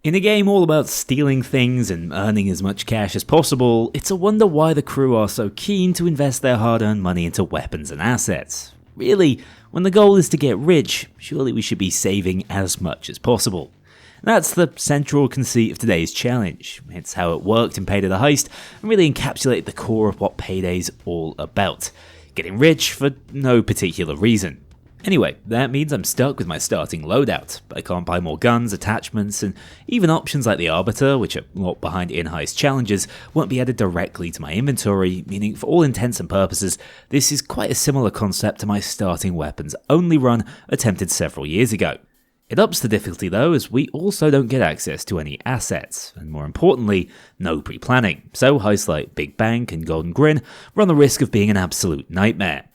In a game all about stealing things and earning as much cash as possible, it's a wonder why the crew are so keen to invest their hard-earned money into weapons and assets. Really, when the goal is to get rich, surely we should be saving as much as possible. That's the central conceit of today's challenge. It's how it worked in Payday the Heist and really encapsulated the core of what Payday's all about. Getting rich for no particular reason. Anyway, that means I'm stuck with my starting loadout. I can't buy more guns, attachments, and even options like the Arbiter, which are locked behind in-heist challenges, won't be added directly to my inventory, meaning for all intents and purposes, this is quite a similar concept to my starting weapons only run attempted several years ago. It ups the difficulty though, as we also don't get access to any assets, and more importantly, no pre-planning, so heists like Big Bank and Golden Grin run the risk of being an absolute nightmare.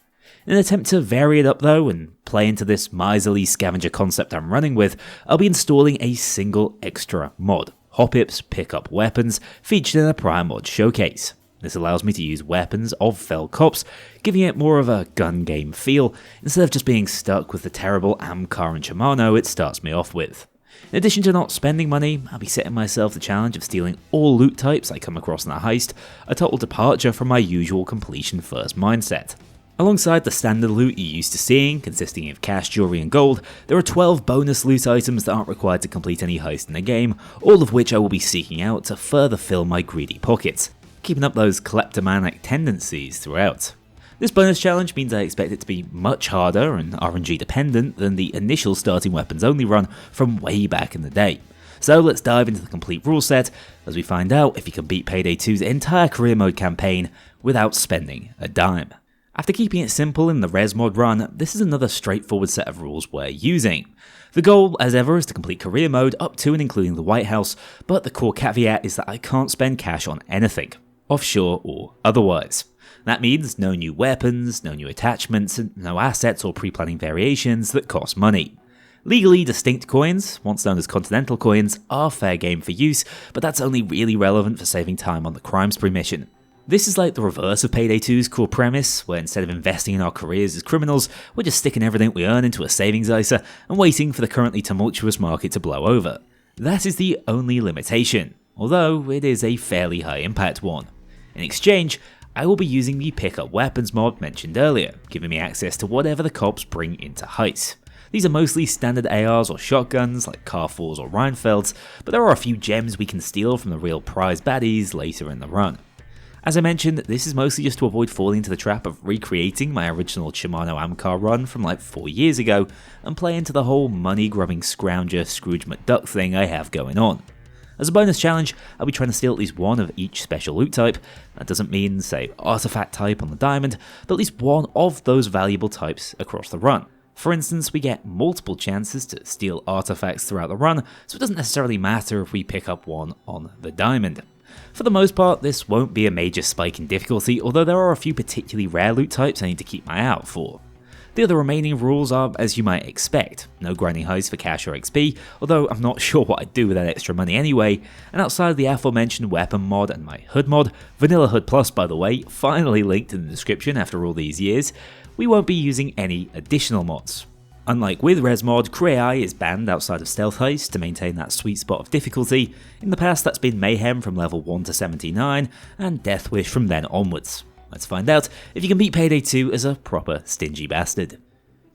In an attempt to vary it up though, and play into this miserly scavenger concept I'm running with, I'll be installing a single extra mod, Hopips Pickup Weapons, featured in a prior mod showcase. This allows me to use weapons of fell cops, giving it more of a gun game feel, instead of just being stuck with the terrible Amcar and Shimano it starts me off with. In addition to not spending money, I'll be setting myself the challenge of stealing all loot types I come across in a heist, a total departure from my usual completion first mindset. Alongside the standard loot you're used to seeing, consisting of cash, jewelry and gold, there are 12 bonus loot items that aren't required to complete any heist in the game, all of which I will be seeking out to further fill my greedy pockets, keeping up those kleptomaniac tendencies throughout. This bonus challenge means I expect it to be much harder and RNG dependent than the initial starting weapons only run from way back in the day. So let's dive into the complete rule set as we find out if you can beat Payday 2's entire career mode campaign without spending a dime. After keeping it simple in the res mod run, this is another straightforward set of rules we're using. The goal, as ever, is to complete career mode up to and including the White House, but the core caveat is that I can't spend cash on anything, offshore or otherwise. That means no new weapons, no new attachments, and no assets or pre-planning variations that cost money. Legally distinct coins, once known as Continental coins, are fair game for use, but that's only really relevant for saving time on the crime spree mission. This is like the reverse of Payday 2's core premise, where instead of investing in our careers as criminals, we're just sticking everything we earn into a savings ISA and waiting for the currently tumultuous market to blow over. That is the only limitation, although it is a fairly high impact one. In exchange, I will be using the Pickup Weapons mod mentioned earlier, giving me access to whatever the cops bring into heists. These are mostly standard ARs or shotguns like Car4s or Reinfelds, but there are a few gems we can steal from the real prize baddies later in the run. As I mentioned, this is mostly just to avoid falling into the trap of recreating my original Shimano Amcar run from like 4 years ago and play into the whole money-grubbing scrounger Scrooge McDuck thing I have going on. As a bonus challenge, I'll be trying to steal at least one of each special loot type. That doesn't mean, say, artifact type on the diamond, but at least one of those valuable types across the run. For instance, we get multiple chances to steal artifacts throughout the run, so it doesn't necessarily matter if we pick up one on the diamond. For the most part, this won't be a major spike in difficulty, although there are a few particularly rare loot types I need to keep my eye out for. The other remaining rules are as you might expect, no grinding heists for cash or XP, although I'm not sure what I'd do with that extra money anyway, and outside of the aforementioned weapon mod and my hood mod, Vanilla Hood Plus by the way, finally linked in the description after all these years, we won't be using any additional mods. Unlike with ResMod, Crew AI is banned outside of Stealth Heist to maintain that sweet spot of difficulty. In the past that's been Mayhem from level 1 to 79, and Death Wish from then onwards. Let's find out if you can beat Payday 2 as a proper stingy bastard.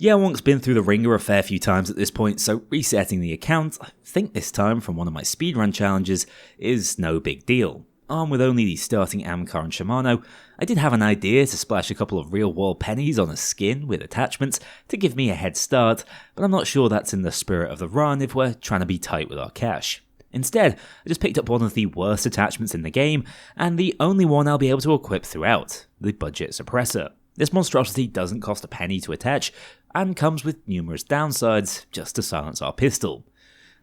Yawonk's been through the ringer a fair few times at this point, so resetting the account, I think this time from one of my speedrun challenges, is no big deal. Armed with only the starting Amcar and Shimano, I did have an idea to splash a couple of real world pennies on a skin with attachments to give me a head start, but I'm not sure that's in the spirit of the run if we're trying to be tight with our cash. Instead, I just picked up one of the worst attachments in the game, and the only one I'll be able to equip throughout, the Budget Suppressor. This monstrosity doesn't cost a penny to attach, and comes with numerous downsides just to silence our pistol.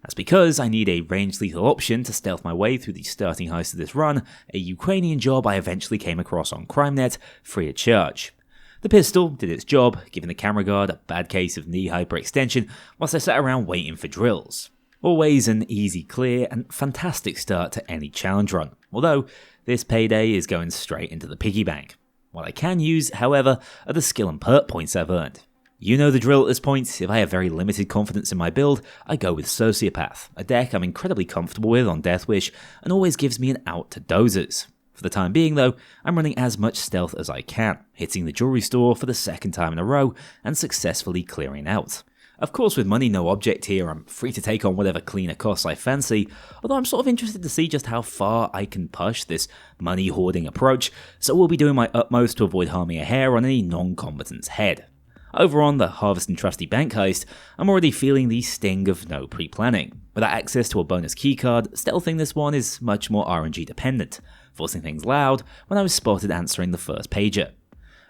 That's because I need a ranged lethal option to stealth my way through the starting heist of this run, a Ukrainian job I eventually came across on CrimeNet, free of charge. The pistol did its job, giving the camera guard a bad case of knee hyperextension whilst I sat around waiting for drills. Always an easy clear and fantastic start to any challenge run, although this Payday is going straight into the piggy bank. What I can use, however, are the skill and perk points I've earned. You know the drill at this point. If I have very limited confidence in my build, I go with Sociopath, a deck I'm incredibly comfortable with on Death Wish and always gives me an out to dozers. For the time being though, I'm running as much stealth as I can, hitting the jewelry store for the second time in a row and successfully clearing out. Of course, with money no object here, I'm free to take on whatever cleaner costs I fancy, although I'm sort of interested to see just how far I can push this money hoarding approach, so we'll be doing my utmost to avoid harming a hair on any non-combatant's head. Over on the Harvest and Trusty Bank heist, I'm already feeling the sting of no pre-planning. Without access to a bonus keycard, stealthing this one is much more RNG dependent, forcing things loud when I was spotted answering the first pager.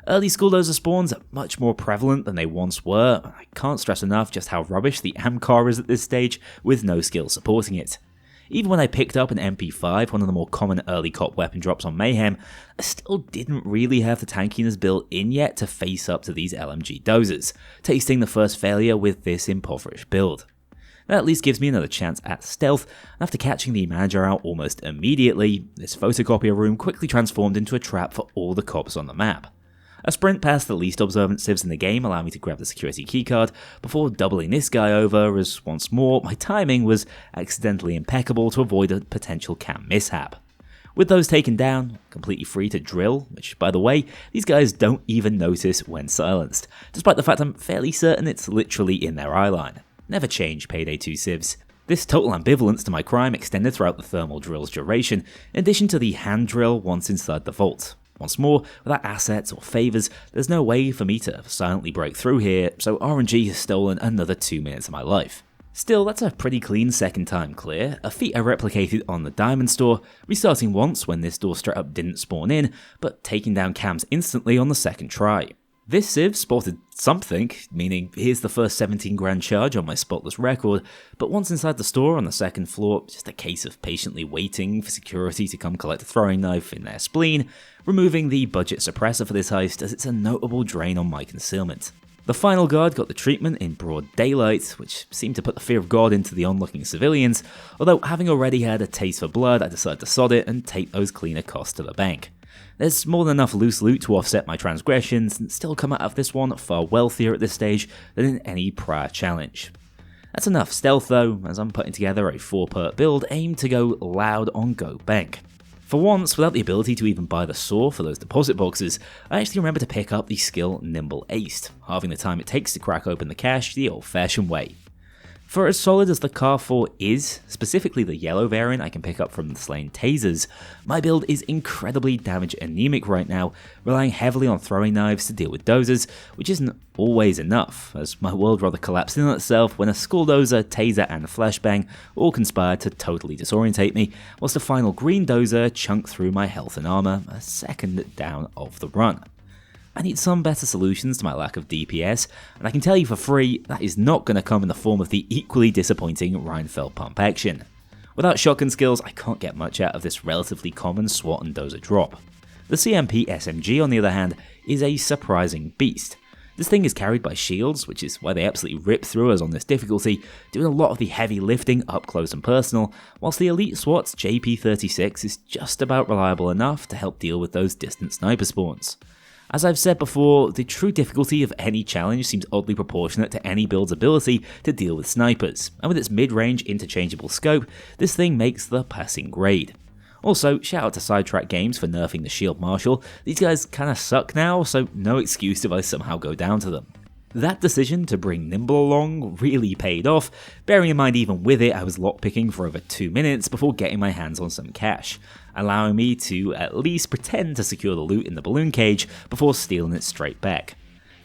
Early Skulldozer spawns are much more prevalent than they once were, and I can't stress enough just how rubbish the Amcar is at this stage with no skill supporting it. Even when I picked up an MP5, one of the more common early cop weapon drops on Mayhem, I still didn't really have the tankiness built in yet to face up to these LMG dozers, tasting the first failure with this impoverished build. That at least gives me another chance at stealth, and after catching the manager out almost immediately, this photocopier room quickly transformed into a trap for all the cops on the map. A sprint past the least observant civs in the game allowed me to grab the security keycard before doubling this guy over as once more my timing was accidentally impeccable to avoid a potential cam mishap. With those taken down, completely free to drill, which by the way, these guys don't even notice when silenced, despite the fact I'm fairly certain it's literally in their eyeline. Never change, Payday 2 civs. This total ambivalence to my crime extended throughout the thermal drill's duration, in addition to the hand drill once inside the vault. Once more, without assets or favours, there's no way for me to silently break through here, so RNG has stolen another 2 minutes of my life. Still, that's a pretty clean second time clear, a feat I replicated on the Diamond Store, restarting once when this door straight up didn't spawn in, but taking down cams instantly on the second try. This civ spotted something, meaning here's the first 17 grand charge on my spotless record, but once inside the store on the second floor, just a case of patiently waiting for security to come collect a throwing knife in their spleen, removing the budget suppressor for this heist as it's a notable drain on my concealment. The final guard got the treatment in broad daylight, which seemed to put the fear of God into the onlooking civilians, although having already had a taste for blood, I decided to sod it and take those cleaner costs to the bank. There's more than enough loose loot to offset my transgressions and still come out of this one far wealthier at this stage than in any prior challenge. That's enough stealth though, as I'm putting together a 4-part build aimed to go loud on Go Bank. For once, without the ability to even buy the saw for those deposit boxes, I actually remember to pick up the skill Nimble Aced, halving the time it takes to crack open the cache the old-fashioned way. For as solid as the Car 4 is, specifically the yellow variant I can pick up from the slain tasers, my build is incredibly damage anemic right now, relying heavily on throwing knives to deal with dozers, which isn't always enough, as my world rather collapsed in on itself when a Skulldozer, taser and flashbang all conspired to totally disorientate me, whilst a final green dozer chunked through my health and armor a second down of the run. I need some better solutions to my lack of DPS, and I can tell you for free, that is not going to come in the form of the equally disappointing Reinfeld pump action. Without shotgun skills, I can't get much out of this relatively common SWAT and dozer drop. The CMP SMG, on the other hand, is a surprising beast. This thing is carried by shields, which is why they absolutely rip through us on this difficulty, doing a lot of the heavy lifting up close and personal, whilst the elite SWAT's JP36 is just about reliable enough to help deal with those distant sniper spawns. As I've said before, the true difficulty of any challenge seems oddly proportionate to any build's ability to deal with snipers, and with its mid-range interchangeable scope, this thing makes the passing grade. Also, shout out to Sidetrack Games for nerfing the Shield Marshal. These guys kinda suck now, so no excuse if I somehow go down to them. That decision to bring Nimble along really paid off, bearing in mind even with it I was lockpicking for over 2 minutes before getting my hands on some cash, allowing me to at least pretend to secure the loot in the balloon cage before stealing it straight back.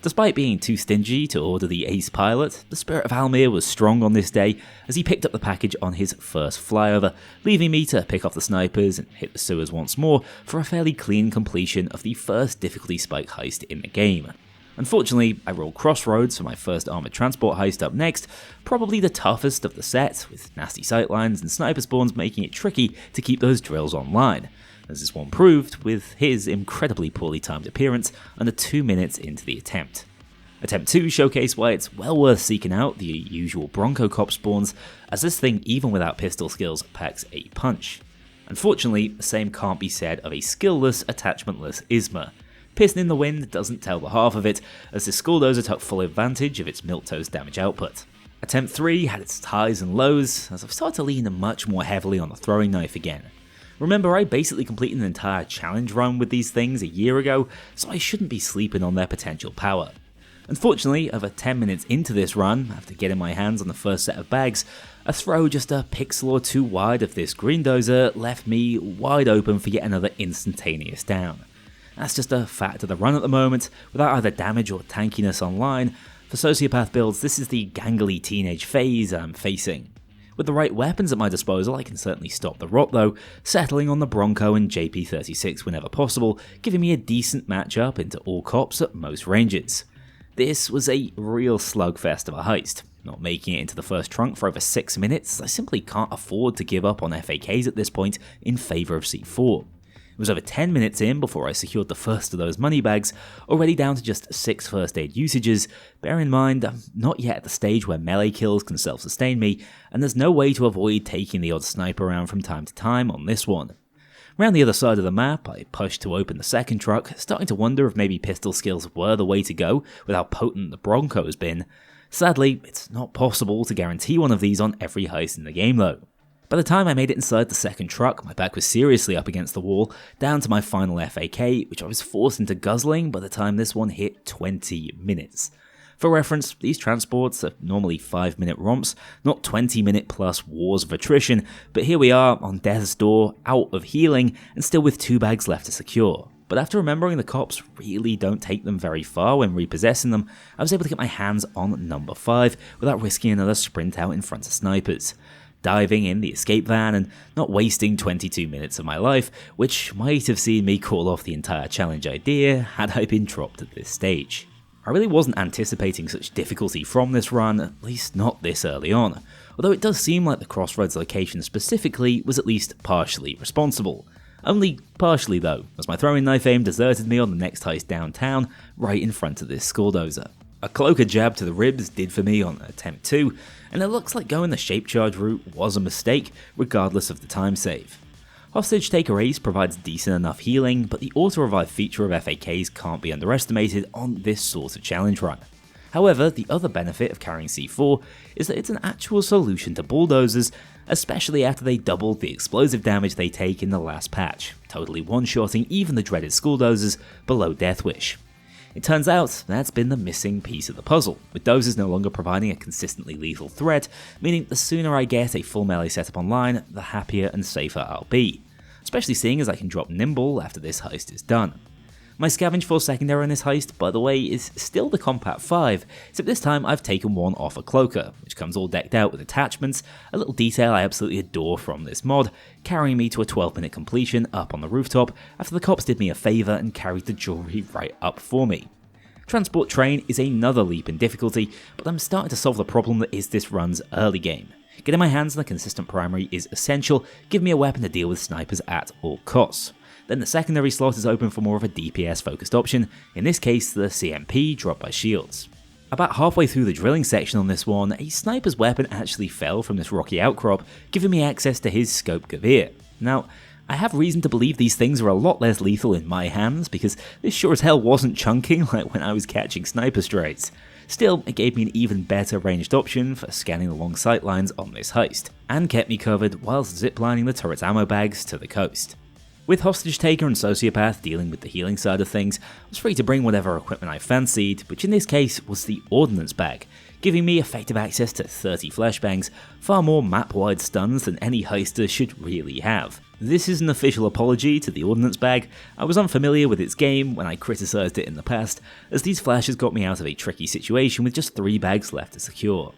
Despite being too stingy to order the ace pilot, the spirit of Almir was strong on this day as he picked up the package on his first flyover, leaving me to pick off the snipers and hit the sewers once more for a fairly clean completion of the first difficulty spike heist in the game. Unfortunately, I rolled Crossroads for my first armoured transport heist up next, probably the toughest of the set, with nasty sightlines and sniper spawns making it tricky to keep those drills online, as this one proved with his incredibly poorly timed appearance under 2 minutes into the attempt. Attempt 2 showcased why it's well worth seeking out the usual Bronco Cop spawns, as this thing, even without pistol skills, packs a punch. Unfortunately, the same can't be said of a skillless, attachmentless Isma. Piston in the wind doesn't tell the half of it, as this Skulldozer took full advantage of its milquetoast damage output. Attempt 3 had its highs and lows, as I've started to lean much more heavily on the throwing knife again. Remember, I basically completed an entire challenge run with these things a year ago, so I shouldn't be sleeping on their potential power. Unfortunately, over 10 minutes into this run, after getting my hands on the first set of bags, a throw just a pixel or two wide of this green dozer left me wide open for yet another instantaneous down. That's just a fact of the run at the moment, without either damage or tankiness online. For sociopath builds, this is the gangly teenage phase I'm facing. With the right weapons at my disposal, I can certainly stop the rot though, settling on the Bronco and JP36 whenever possible, giving me a decent matchup into all cops at most ranges. This was a real slugfest of a heist. Not making it into the first trunk for over 6 minutes, I simply can't afford to give up on FAKs at this point in favour of C4. It was over 10 minutes in before I secured the first of those money bags, already down to just 6 first aid usages. Bear in mind, I'm not yet at the stage where melee kills can self-sustain me, and there's no way to avoid taking the odd sniper around from time to time on this one. Around the other side of the map, I pushed to open the second truck, starting to wonder if maybe pistol skills were the way to go with how potent the Bronco's been. Sadly, it's not possible to guarantee one of these on every heist in the game though. By the time I made it inside the second truck, my back was seriously up against the wall, down to my final FAK, which I was forced into guzzling by the time this one hit 20 minutes. For reference, these transports are normally 5-minute romps, not 20-minute plus wars of attrition, but here we are on death's door, out of healing, and still with 2 bags left to secure. But after remembering the cops really don't take them very far when repossessing them, I was able to get my hands on number 5 without risking another sprint out in front of snipers. Diving in the escape van and not wasting 22 minutes of my life, which might have seen me call off the entire challenge idea had I been dropped at this stage. I really wasn't anticipating such difficulty from this run, at least not this early on, although it does seem like the crossroads location specifically was at least partially responsible. Only partially though, as my throwing knife aim deserted me on the next heist downtown, right in front of this Skulldozer. A cloaker jab to the ribs did for me on attempt 2, and it looks like going the shape charge route was a mistake, regardless of the time save. Hostage Taker Ace provides decent enough healing, but the auto-revive feature of FAKs can't be underestimated on this sort of challenge run. However, the other benefit of carrying C4 is that it's an actual solution to bulldozers, especially after they doubled the explosive damage they take in the last patch, totally one-shotting even the dreaded Skulldozers below Death Wish. It turns out that's been the missing piece of the puzzle, with dozers no longer providing a consistently lethal threat, meaning the sooner I get a full melee setup online, the happier and safer I'll be, especially seeing as I can drop Nimble after this heist is done. My scavenge for secondary in this heist, by the way, is still the Compat 5, except this time I've taken one off a cloaker, which comes all decked out with attachments, a little detail I absolutely adore from this mod, carrying me to a 12-minute completion up on the rooftop after the cops did me a favour and carried the jewellery right up for me. Transport Train is another leap in difficulty, but I'm starting to solve the problem that is this run's early game. Getting my hands on a consistent primary is essential, giving me a weapon to deal with snipers at all costs. Then the secondary slot is open for more of a DPS focused option, in this case the CMP dropped by shields. About halfway through the drilling section on this one, a sniper's weapon actually fell from this rocky outcrop, giving me access to his scope Gavir. Now, I have reason to believe these things are a lot less lethal in my hands, because this sure as hell wasn't chunking like when I was catching sniper strays. Still, it gave me an even better ranged option for scanning the long sightlines on this heist, and kept me covered whilst ziplining the turret's ammo bags to the coast. With Hostage Taker and Sociopath dealing with the healing side of things, I was free to bring whatever equipment I fancied, which in this case was the Ordnance Bag, giving me effective access to 30 flashbangs, far more map-wide stuns than any heister should really have. This is an official apology to the Ordnance Bag. I was unfamiliar with its game when I criticised it in the past, as these flashes got me out of a tricky situation with just 3 bags left to secure.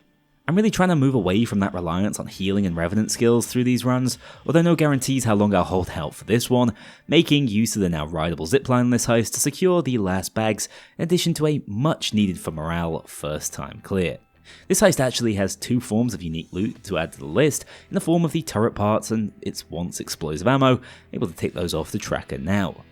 I'm really trying to move away from that reliance on healing and revenant skills through these runs, although no guarantees how long I'll hold out for this one, making use of the now rideable zipline in this heist to secure the last bags, in addition to a much needed for morale first time clear. This heist actually has 2 forms of unique loot to add to the list, in the form of the turret parts and its once explosive ammo, able to take those off the tracker now.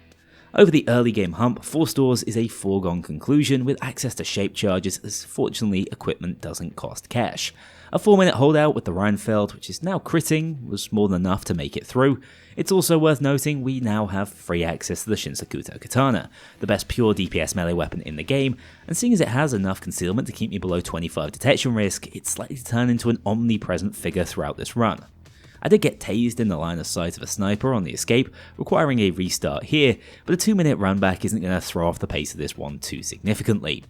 Over the early game hump, 4 stores is a foregone conclusion with access to shape charges, as fortunately equipment doesn't cost cash. A 4-minute holdout with the Rheinfeld, which is now critting, was more than enough to make it through. It's also worth noting we now have free access to the Shinsakuto Katana, the best pure DPS melee weapon in the game, and seeing as it has enough concealment to keep me below 25 detection risk, it's likely to turn into an omnipresent figure throughout this run. I did get tased in the line of sight of a sniper on the escape, requiring a restart here, but a 2-minute run back isn't going to throw off the pace of this one too significantly.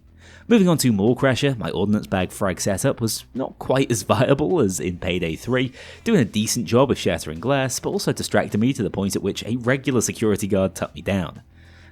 Moving on to Mall Crasher, my ordnance bag frag setup was not quite as viable as in Payday 3, doing a decent job of shattering glass, but also distracted me to the point at which a regular security guard tucked me down.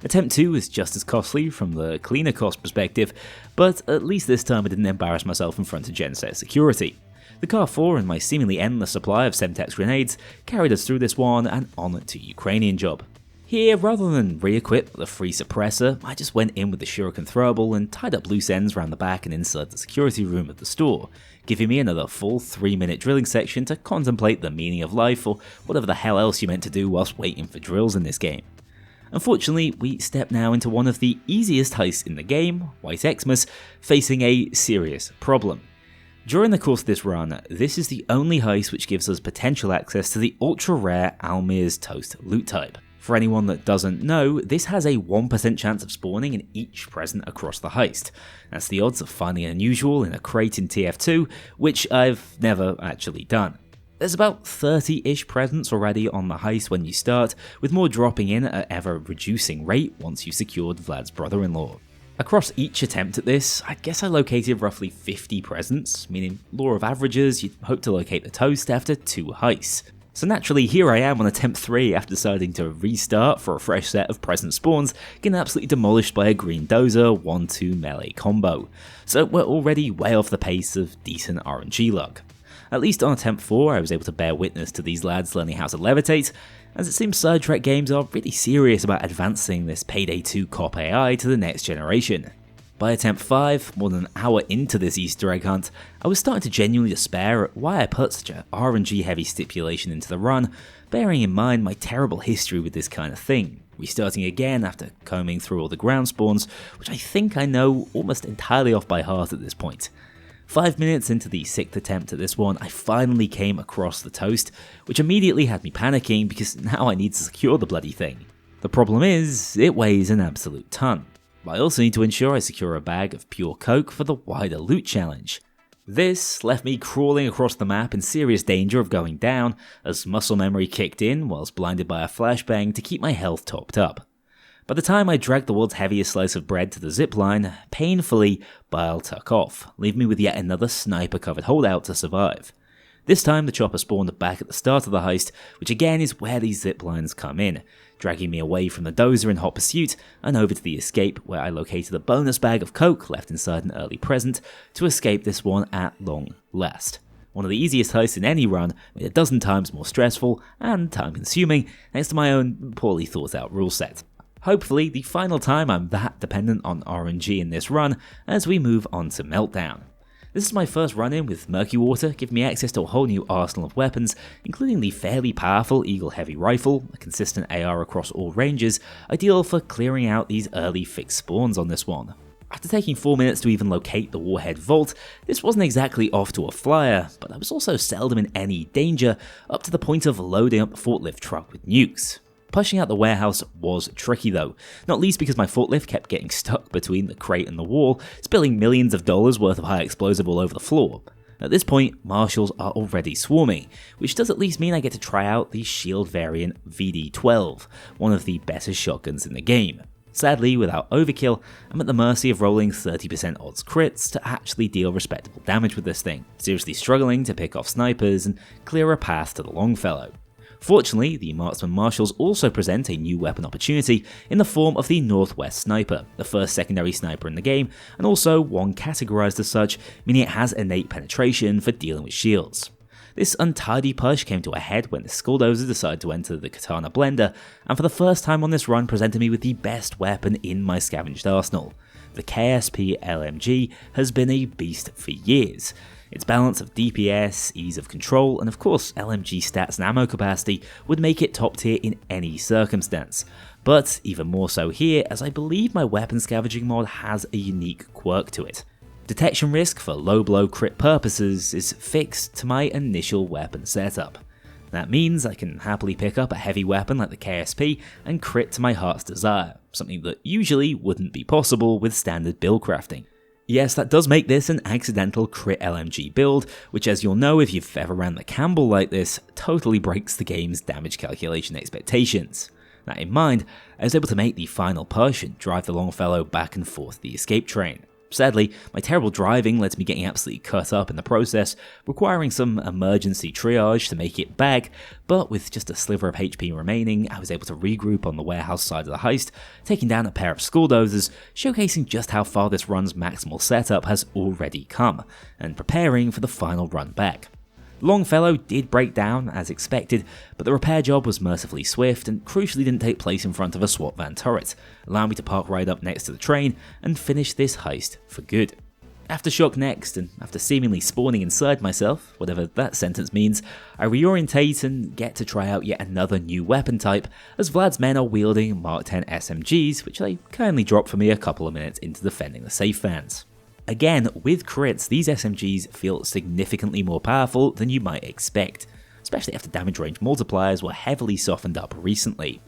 Attempt 2 was just as costly from the cleaner cost perspective, but at least this time I didn't embarrass myself in front of Genset security. The Car 4 and my seemingly endless supply of Semtex grenades carried us through this one and on to Ukrainian job. Here, rather than re-equip the free suppressor, I just went in with the shuriken throwable and tied up loose ends around the back and inside the security room of the store, giving me another full 3-minute drilling section to contemplate the meaning of life or whatever the hell else you meant to do whilst waiting for drills in this game. Unfortunately, we step now into one of the easiest heists in the game, White Xmas, facing a serious problem. During the course of this run, this is the only heist which gives us potential access to the ultra-rare Almir's Toast loot type. For anyone that doesn't know, this has a 1% chance of spawning in each present across the heist. That's the odds of finding an unusual in a crate in TF2, which I've never actually done. There's about 30-ish presents already on the heist when you start, with more dropping in at ever reducing rate once you've secured Vlad's brother-in-law. Across each attempt at this, I guess I located roughly 50 presents, meaning law of averages, you'd hope to locate the toast after 2 heists. So naturally, here I am on attempt 3 after deciding to restart for a fresh set of present spawns, getting absolutely demolished by a green dozer 1-2 melee combo. So we're already way off the pace of decent RNG luck. At least on attempt 4 I was able to bear witness to these lads learning how to levitate, as it seems Sidetrack Games are really serious about advancing this Payday 2 cop AI to the next generation. By attempt 5, more than an hour into this Easter egg hunt, I was starting to genuinely despair at why I put such a RNG heavy stipulation into the run, bearing in mind my terrible history with this kind of thing, restarting again after combing through all the ground spawns, which I think I know almost entirely off by heart at this point. 5 minutes into the 6th attempt at this one, I finally came across the toast, which immediately had me panicking because now I need to secure the bloody thing. The problem is, it weighs an absolute ton. I also need to ensure I secure a bag of pure coke for the wider loot challenge. This left me crawling across the map in serious danger of going down as muscle memory kicked in whilst blinded by a flashbang to keep my health topped up. By the time I dragged the world's heaviest slice of bread to the zipline, painfully, bile took off, leaving me with yet another sniper-covered holdout to survive. This time the chopper spawned back at the start of the heist, which again is where these ziplines come in, dragging me away from the dozer in hot pursuit and over to the escape where I located a bonus bag of coke left inside an early present to escape this one at long last. One of the easiest heists in any run, made a dozen times more stressful and time consuming thanks to my own poorly thought out rule set. Hopefully the final time I'm that dependent on RNG in this run as we move on to Meltdown. This is my first run-in with Murky Water, giving me access to a whole new arsenal of weapons, including the fairly powerful Eagle Heavy Rifle, a consistent AR across all ranges, ideal for clearing out these early fixed spawns on this one. After taking 4 minutes to even locate the Warhead Vault, this wasn't exactly off to a flyer, but I was also seldom in any danger, up to the point of loading up a forklift truck with nukes. Pushing out the warehouse was tricky though, not least because my forklift kept getting stuck between the crate and the wall, spilling millions of dollars worth of high explosive all over the floor. At this point, marshals are already swarming, which does at least mean I get to try out the shield variant VD-12, one of the better shotguns in the game. Sadly, without overkill, I'm at the mercy of rolling 30% odds crits to actually deal respectable damage with this thing, seriously struggling to pick off snipers and clear a path to the Longfellow. Fortunately, the Marksman Marshals also present a new weapon opportunity in the form of the Northwest Sniper, the first secondary sniper in the game, and also one categorized as such, meaning it has innate penetration for dealing with shields. This untidy push came to a head when the Skulldozer decided to enter the Katana Blender, and for the first time on this run presented me with the best weapon in my scavenged arsenal. The KSP LMG has been a beast for years. Its balance of DPS, ease of control, and of course LMG stats and ammo capacity would make it top tier in any circumstance. But even more so here, as I believe my weapon scavenging mod has a unique quirk to it. Detection risk for low blow crit purposes is fixed to my initial weapon setup. That means I can happily pick up a heavy weapon like the KSP and crit to my heart's desire, something that usually wouldn't be possible with standard build crafting. Yes, that does make this an accidental crit LMG build, which, as you'll know if you've ever ran the Campbell like this, totally breaks the game's damage calculation expectations. That in mind, I was able to make the final push and drive the Longfellow back and forth the escape train. Sadly, my terrible driving led to me getting absolutely cut up in the process, requiring some emergency triage to make it back, but with just a sliver of HP remaining, I was able to regroup on the warehouse side of the heist, taking down a pair of school dozers, showcasing just how far this run's maximal setup has already come, and preparing for the final run back. Longfellow did break down as expected, but the repair job was mercifully swift and crucially didn't take place in front of a SWAT van turret, allowing me to park right up next to the train and finish this heist for good. Aftershock next, and after seemingly spawning inside myself, whatever that sentence means, I reorientate and get to try out yet another new weapon type, as Vlad's men are wielding Mark 10 SMGs, which they kindly dropped for me a couple of minutes into defending the safe vans. Again, with crits, these SMGs feel significantly more powerful than you might expect, especially after damage range multipliers were heavily softened up recently.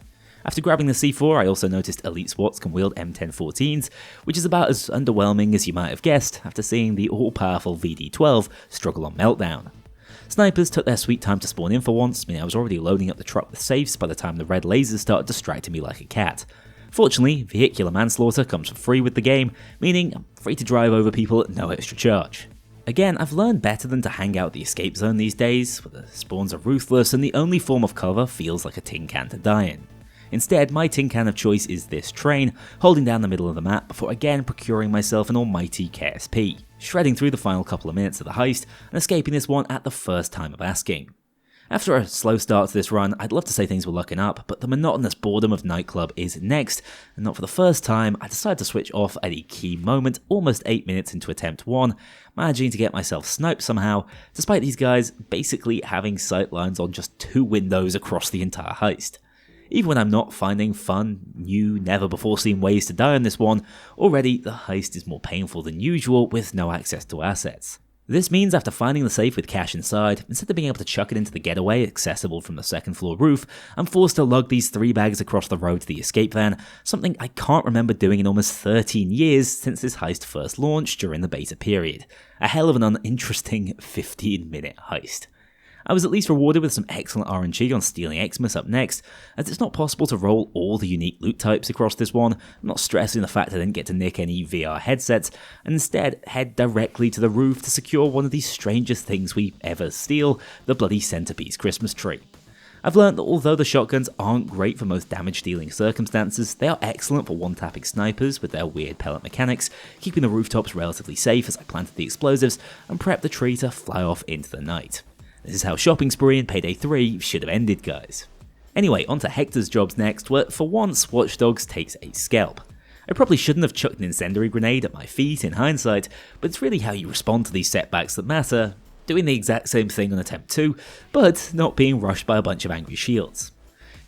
After grabbing the C4, I also noticed elite SWATs can wield M1014s, which is about as underwhelming as you might have guessed after seeing the all-powerful VD12 struggle on Meltdown. Snipers took their sweet time to spawn in for once, meaning I was already loading up the truck with safes by the time the red lasers started distracting me like a cat. Fortunately, vehicular manslaughter comes for free with the game, meaning I'm free to drive over people at no extra charge. Again, I've learned better than to hang out the escape zone these days, where the spawns are ruthless and the only form of cover feels like a tin can to die in. Instead, my tin can of choice is this train, holding down the middle of the map before again procuring myself an almighty KSP, shredding through the final couple of minutes of the heist and escaping this one at the first time of asking. After a slow start to this run, I'd love to say things were looking up, but the monotonous boredom of nightclub is next, and not for the first time, I decided to switch off at a key moment almost 8 minutes into attempt 1, managing to get myself sniped somehow, despite these guys basically having sightlines on just 2 windows across the entire heist. Even when I'm not finding fun, new, never-before-seen ways to die on this one, already the heist is more painful than usual with no access to assets. This means after finding the safe with cash inside, instead of being able to chuck it into the getaway accessible from the second floor roof, I'm forced to lug these 3 bags across the road to the escape van, something I can't remember doing in almost 13 years since this heist first launched during the beta period. A hell of an uninteresting 15-minute heist. I was at least rewarded with some excellent RNG on stealing Xmas up next, as it's not possible to roll all the unique loot types across this one. I'm not stressing the fact I didn't get to nick any VR headsets, and instead head directly to the roof to secure one of the strangest things we ever steal, the bloody centerpiece Christmas tree. I've learned that although the shotguns aren't great for most damage-dealing circumstances, they are excellent for one-tapping snipers with their weird pellet mechanics, keeping the rooftops relatively safe as I planted the explosives and prepped the tree to fly off into the night. This is how shopping spree in Payday 3 should have ended, guys. Anyway, on to Hector's jobs next, where for once Watch Dogs takes a scalp. I probably shouldn't have chucked an incendiary grenade at my feet in hindsight, but it's really how you respond to these setbacks that matter, doing the exact same thing on attempt 2, but not being rushed by a bunch of angry shields.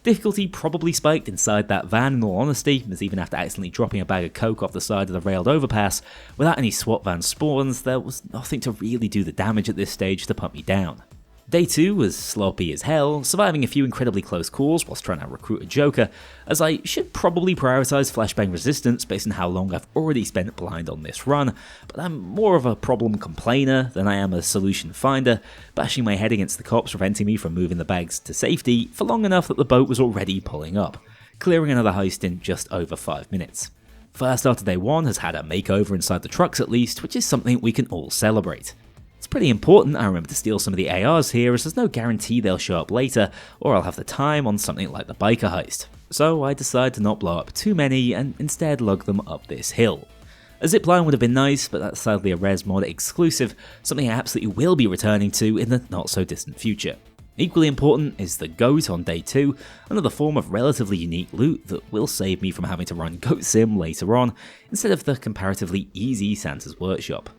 Difficulty probably spiked inside that van in all honesty, as even after accidentally dropping a bag of coke off the side of the railed overpass, without any SWAT van spawns, there was nothing to really do the damage at this stage to pump me down. Day 2 was sloppy as hell, surviving a few incredibly close calls whilst trying to recruit a Joker, as I should probably prioritise flashbang resistance based on how long I've already spent blind on this run, but I'm more of a problem complainer than I am a solution finder, bashing my head against the cops preventing me from moving the bags to safety for long enough that the boat was already pulling up, clearing another heist in just over 5 minutes. Firestarter Day 1 has had a makeover inside the trucks at least, which is something we can all celebrate. It's pretty important I remember to steal some of the ARs here, as there's no guarantee they'll show up later, or I'll have the time on something like the biker heist. So I decide to not blow up too many and instead lug them up this hill. A zipline would have been nice, but that's sadly a res mod exclusive, something I absolutely will be returning to in the not so distant future. Equally important is the goat on day 2, another form of relatively unique loot that will save me from having to run Goat Sim later on, instead of the comparatively easy Santa's Workshop.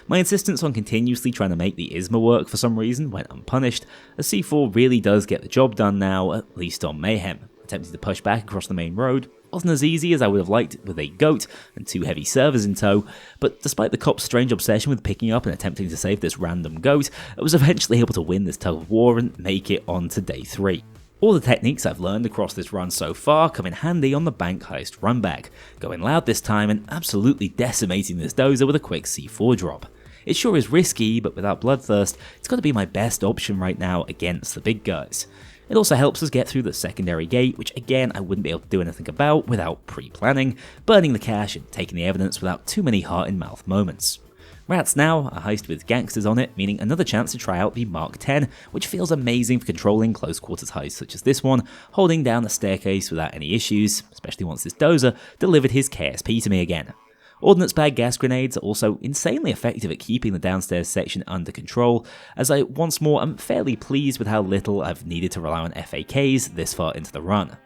My insistence on continuously trying to make the ISMA work for some reason went unpunished, as C4 really does get the job done now, at least on Mayhem. Attempting to push back across the main road wasn't as easy as I would have liked with a goat and 2 heavy servers in tow, but despite the cop's strange obsession with picking up and attempting to save this random goat, I was eventually able to win this tug of war and make it on to day 3. All the techniques I've learned across this run so far come in handy on the bank heist runback, going loud this time and absolutely decimating this dozer with a quick C4 drop. It sure is risky, but without bloodthirst, it's got to be my best option right now against the big guys. It also helps us get through the secondary gate, which again I wouldn't be able to do anything about without pre-planning, burning the cash and taking the evidence without too many heart-in-mouth moments. Rats now, a heist with gangsters on it, meaning another chance to try out the Mark 10, which feels amazing for controlling close quarters heists such as this one, holding down the staircase without any issues, especially once this dozer delivered his KSP to me again. Ordnance bag gas grenades are also insanely effective at keeping the downstairs section under control, as I once more am fairly pleased with how little I've needed to rely on FAKs this far into the run.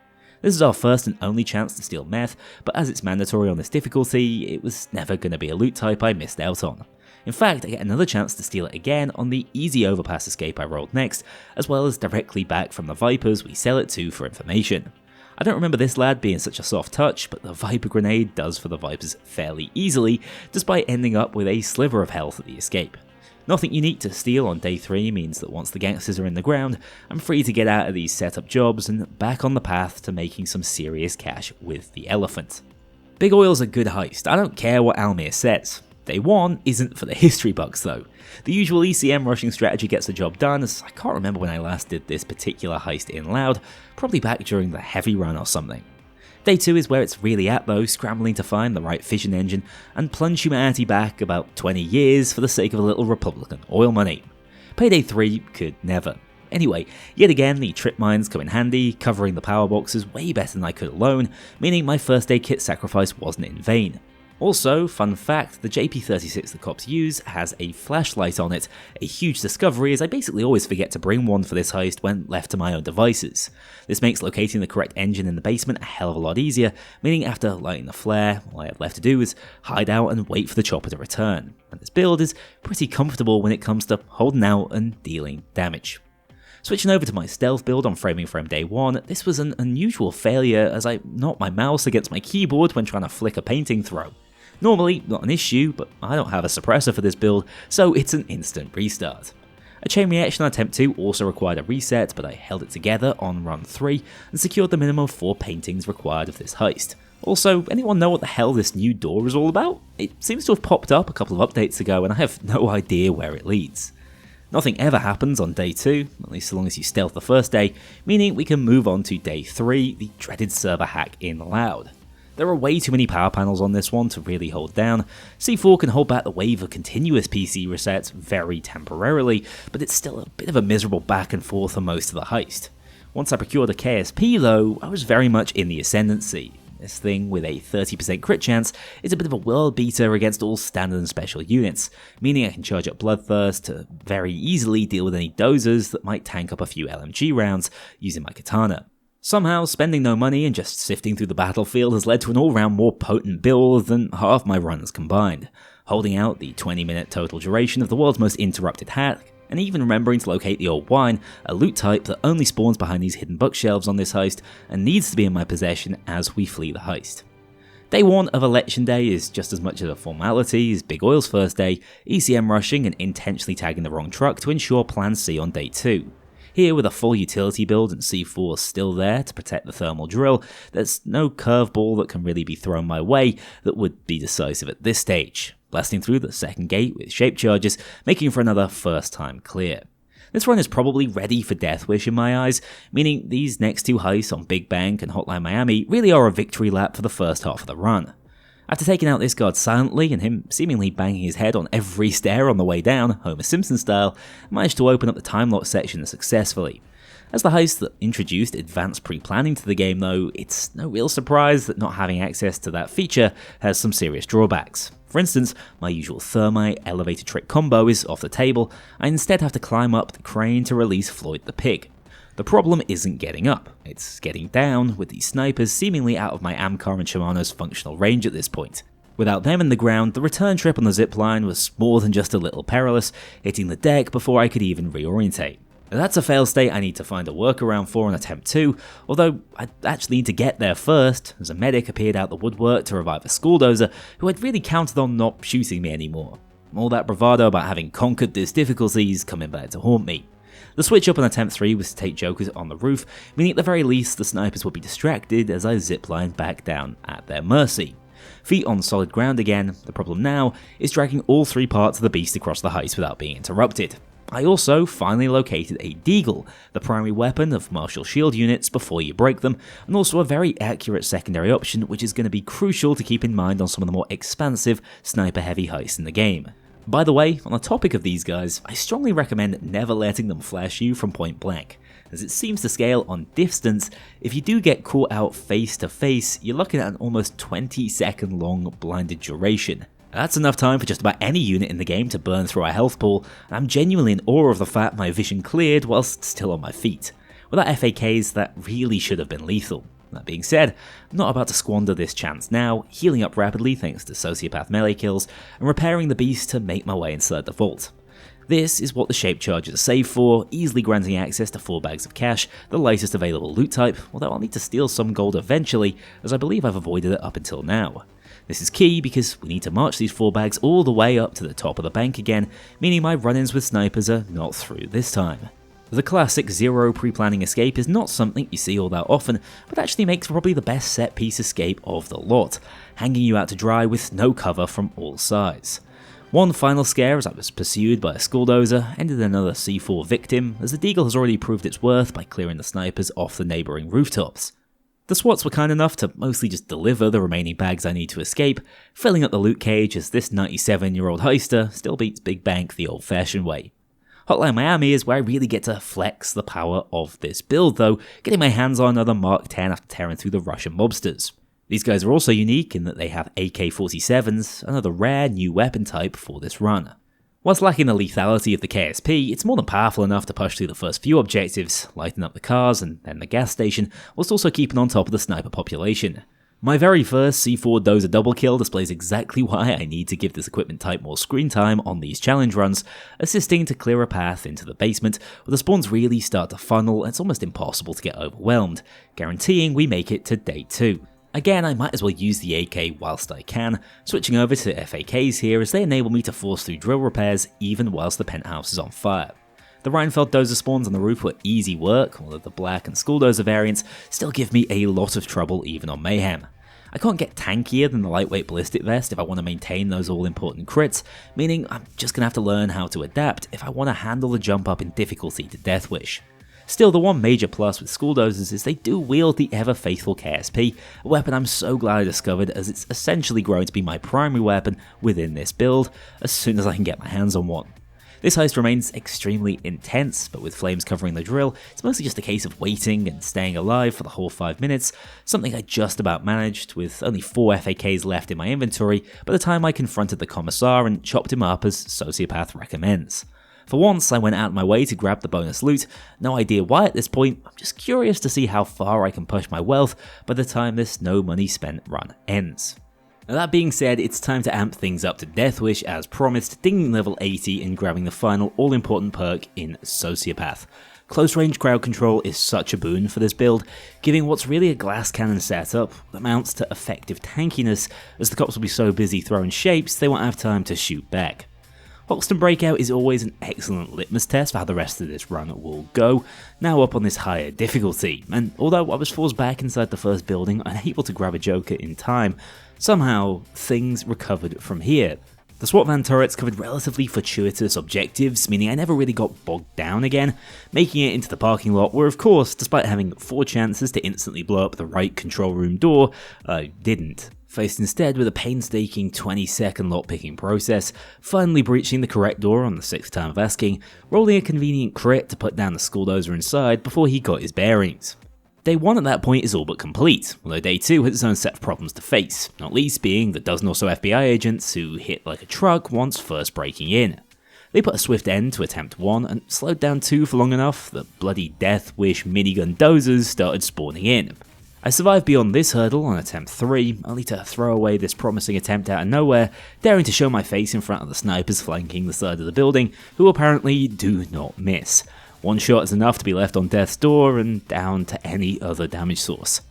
This is our first and only chance to steal meth, but as it's mandatory on this difficulty, it was never going to be a loot type I missed out on. In fact, I get another chance to steal it again on the easy overpass escape I rolled next, as well as directly back from the Vipers we sell it to for information. I don't remember this lad being such a soft touch, but the Viper grenade does for the Vipers fairly easily, despite ending up with a sliver of health at the escape. Nothing unique to steal on day 3 means that once the gangsters are in the ground, I'm free to get out of these setup jobs and back on the path to making some serious cash with the elephant. Big Oil's a good heist, I don't care what Almir says. Day 1 isn't for the history bucks though. The usual ECM rushing strategy gets the job done, as I can't remember when I last did this particular heist in loud, probably back during the heavy run or something. Day 2 is where it's really at though, scrambling to find the right fission engine and plunge humanity back about 20 years for the sake of a little Republican oil money. Payday 3 could never. Anyway, yet again the trip mines come in handy, covering the power boxes way better than I could alone, meaning my first aid kit sacrifice wasn't in vain. Also, fun fact, the JP36 the cops use has a flashlight on it, a huge discovery as I basically always forget to bring one for this heist when left to my own devices. This makes locating the correct engine in the basement a hell of a lot easier, meaning after lighting the flare, all I have left to do is hide out and wait for the chopper to return. And this build is pretty comfortable when it comes to holding out and dealing damage. Switching over to my stealth build on framing frame day 1, this was an unusual failure as I knocked my mouse against my keyboard when trying to flick a painting throw. Normally, not an issue, but I don't have a suppressor for this build, so it's an instant restart. A chain reaction on attempt 2 also required a reset, but I held it together on run 3 and secured the minimum of 4 paintings required of this heist. Also, anyone know what the hell this new door is all about? It seems to have popped up a couple of updates ago and I have no idea where it leads. Nothing ever happens on day 2, at least so long as you stealth the first day, meaning we can move on to day 3, the dreaded server hack in loud. There are way too many power panels on this one to really hold down. C4 can hold back the wave of continuous PC resets very temporarily, but it's still a bit of a miserable back and forth for most of the heist. Once I procured a KSP though, I was very much in the ascendancy. This thing with a 30% crit chance is a bit of a world beater against all standard and special units, meaning I can charge up Bloodthirst to very easily deal with any dozers that might tank up a few LMG rounds using my katana. Somehow, spending no money and just sifting through the battlefield has led to an all-round more potent build than half my runs combined, holding out the 20-minute total duration of the world's most interrupted hack, and even remembering to locate the old wine, a loot type that only spawns behind these hidden bookshelves on this heist and needs to be in my possession as we flee the heist. Day 1 of Election Day is just as much of a formality as Big Oil's first day, ECM rushing and intentionally tagging the wrong truck to ensure Plan C on Day 2. Here, with a full utility build and C4 still there to protect the thermal drill, there's no curveball that can really be thrown my way that would be decisive at this stage, blasting through the second gate with shape charges, making for another first time clear. This run is probably ready for Death Wish in my eyes, meaning these next 2 heists on Big Bank and Hotline Miami really are a victory lap for the first half of the run. After taking out this guard silently and him seemingly banging his head on every stair on the way down, Homer Simpson style, I managed to open up the time lock section successfully. As the heist that introduced advanced pre-planning to the game though, it's no real surprise that not having access to that feature has some serious drawbacks. For instance, my usual thermite elevator trick combo is off the table, I instead have to climb up the crane to release Floyd the pig. The problem isn't getting up, it's getting down, with these snipers seemingly out of my Amcar and Shimano's functional range at this point. Without them in the ground, the return trip on the zipline was more than just a little perilous, hitting the deck before I could even reorientate. That's a fail state I need to find a workaround for on attempt 2, although I actually need to get there first, as a medic appeared out the woodwork to revive a schooldozer who had really counted on not shooting me anymore. All that bravado about having conquered this difficulty is coming back to haunt me. The switch up on attempt 3 was to take jokers on the roof, meaning at the very least the snipers would be distracted as I ziplined back down at their mercy. Feet on solid ground again, the problem now is dragging all 3 parts of the beast across the heist without being interrupted. I also finally located a deagle, the primary weapon of martial shield units before you break them, and also a very accurate secondary option which is going to be crucial to keep in mind on some of the more expansive sniper heavy heists in the game. By the way, on the topic of these guys, I strongly recommend never letting them flash you from point blank, as it seems to scale on distance. If you do get caught out face to face, you're looking at an almost 20-second long blinded duration. That's enough time for just about any unit in the game to burn through our health pool, and I'm genuinely in awe of the fact my vision cleared whilst still on my feet. Without FAKs, that really should have been lethal. That being said, I'm not about to squander this chance now, healing up rapidly thanks to sociopath melee kills, and repairing the beast to make my way inside the vault. This is what the shape charges are saved for, easily granting access to 4 bags of cash, the latest available loot type, although I'll need to steal some gold eventually, as I believe I've avoided it up until now. This is key because we need to march these 4 bags all the way up to the top of the bank again, meaning my run-ins with snipers are not through this time. The classic zero pre-planning escape is not something you see all that often, but actually makes probably the best set-piece escape of the lot, hanging you out to dry with no cover from all sides. One final scare as I was pursued by a schooldozer ended another C4 victim, as the deagle has already proved its worth by clearing the snipers off the neighbouring rooftops. The SWATs were kind enough to mostly just deliver the remaining bags I need to escape, filling up the loot cage as this 97-year-old heister still beats Big Bank the old-fashioned way. Hotline Miami is where I really get to flex the power of this build though, getting my hands on another Mark 10 after tearing through the Russian mobsters. These guys are also unique in that they have AK-47s, another rare new weapon type for this run. Whilst lacking the lethality of the KSP, it's more than powerful enough to push through the first few objectives, lighting up the cars and then the gas station, whilst also keeping on top of the sniper population. My very first C4 dozer double kill displays exactly why I need to give this equipment type more screen time on these challenge runs, assisting to clear a path into the basement where the spawns really start to funnel and it's almost impossible to get overwhelmed, guaranteeing we make it to day 2. Again, I might as well use the AK whilst I can, switching over to FAKs here as they enable me to force through drill repairs even whilst the penthouse is on fire. The Reinfeldt dozer spawns on the roof were easy work, although the black and schooldozer variants still give me a lot of trouble even on Mayhem. I can't get tankier than the lightweight ballistic vest if I want to maintain those all-important crits, meaning I'm just going to have to learn how to adapt if I want to handle the jump up in difficulty to Deathwish. Still, the one major plus with schooldozers is they do wield the ever-faithful KSP, a weapon I'm so glad I discovered as it's essentially grown to be my primary weapon within this build as soon as I can get my hands on one. This heist remains extremely intense, but with flames covering the drill, it's mostly just a case of waiting and staying alive for the whole 5 minutes, something I just about managed with only 4 FAKs left in my inventory by the time I confronted the commissar and chopped him up as Sociopath recommends. For once, I went out of my way to grab the bonus loot, no idea why at this point, I'm just curious to see how far I can push my wealth by the time this no money spent run ends. Now that being said, it's time to amp things up to Deathwish as promised, dinging level 80 and grabbing the final all-important perk in Sociopath. Close range crowd control is such a boon for this build, giving what's really a glass cannon setup that amounts to effective tankiness as the cops will be so busy throwing shapes they won't have time to shoot back. Hoxton Breakout is always an excellent litmus test for how the rest of this run will go, now up on this higher difficulty, and although I was forced back inside the first building, unable to grab a Joker in time, somehow things recovered from here. The SWAT van turrets covered relatively fortuitous objectives, meaning I never really got bogged down again, making it into the parking lot where of course, despite having 4 chances to instantly blow up the right control room door, I didn't. Faced instead with a painstaking 20-second lockpicking process, finally breaching the correct door on the 6th time of asking, rolling a convenient crit to put down the schooldozer inside before he got his bearings. Day 1 at that point is all but complete, although Day 2 has its own set of problems to face, not least being the dozen or so FBI agents who hit like a truck once first breaking in. They put a swift end to attempt 1 and slowed down 2 for long enough that bloody Death Wish minigun dozers started spawning in. I survived beyond this hurdle on attempt 3, only to throw away this promising attempt out of nowhere, daring to show my face in front of the snipers flanking the side of the building, who apparently do not miss. One shot is enough to be left on death's door and down to any other damage source.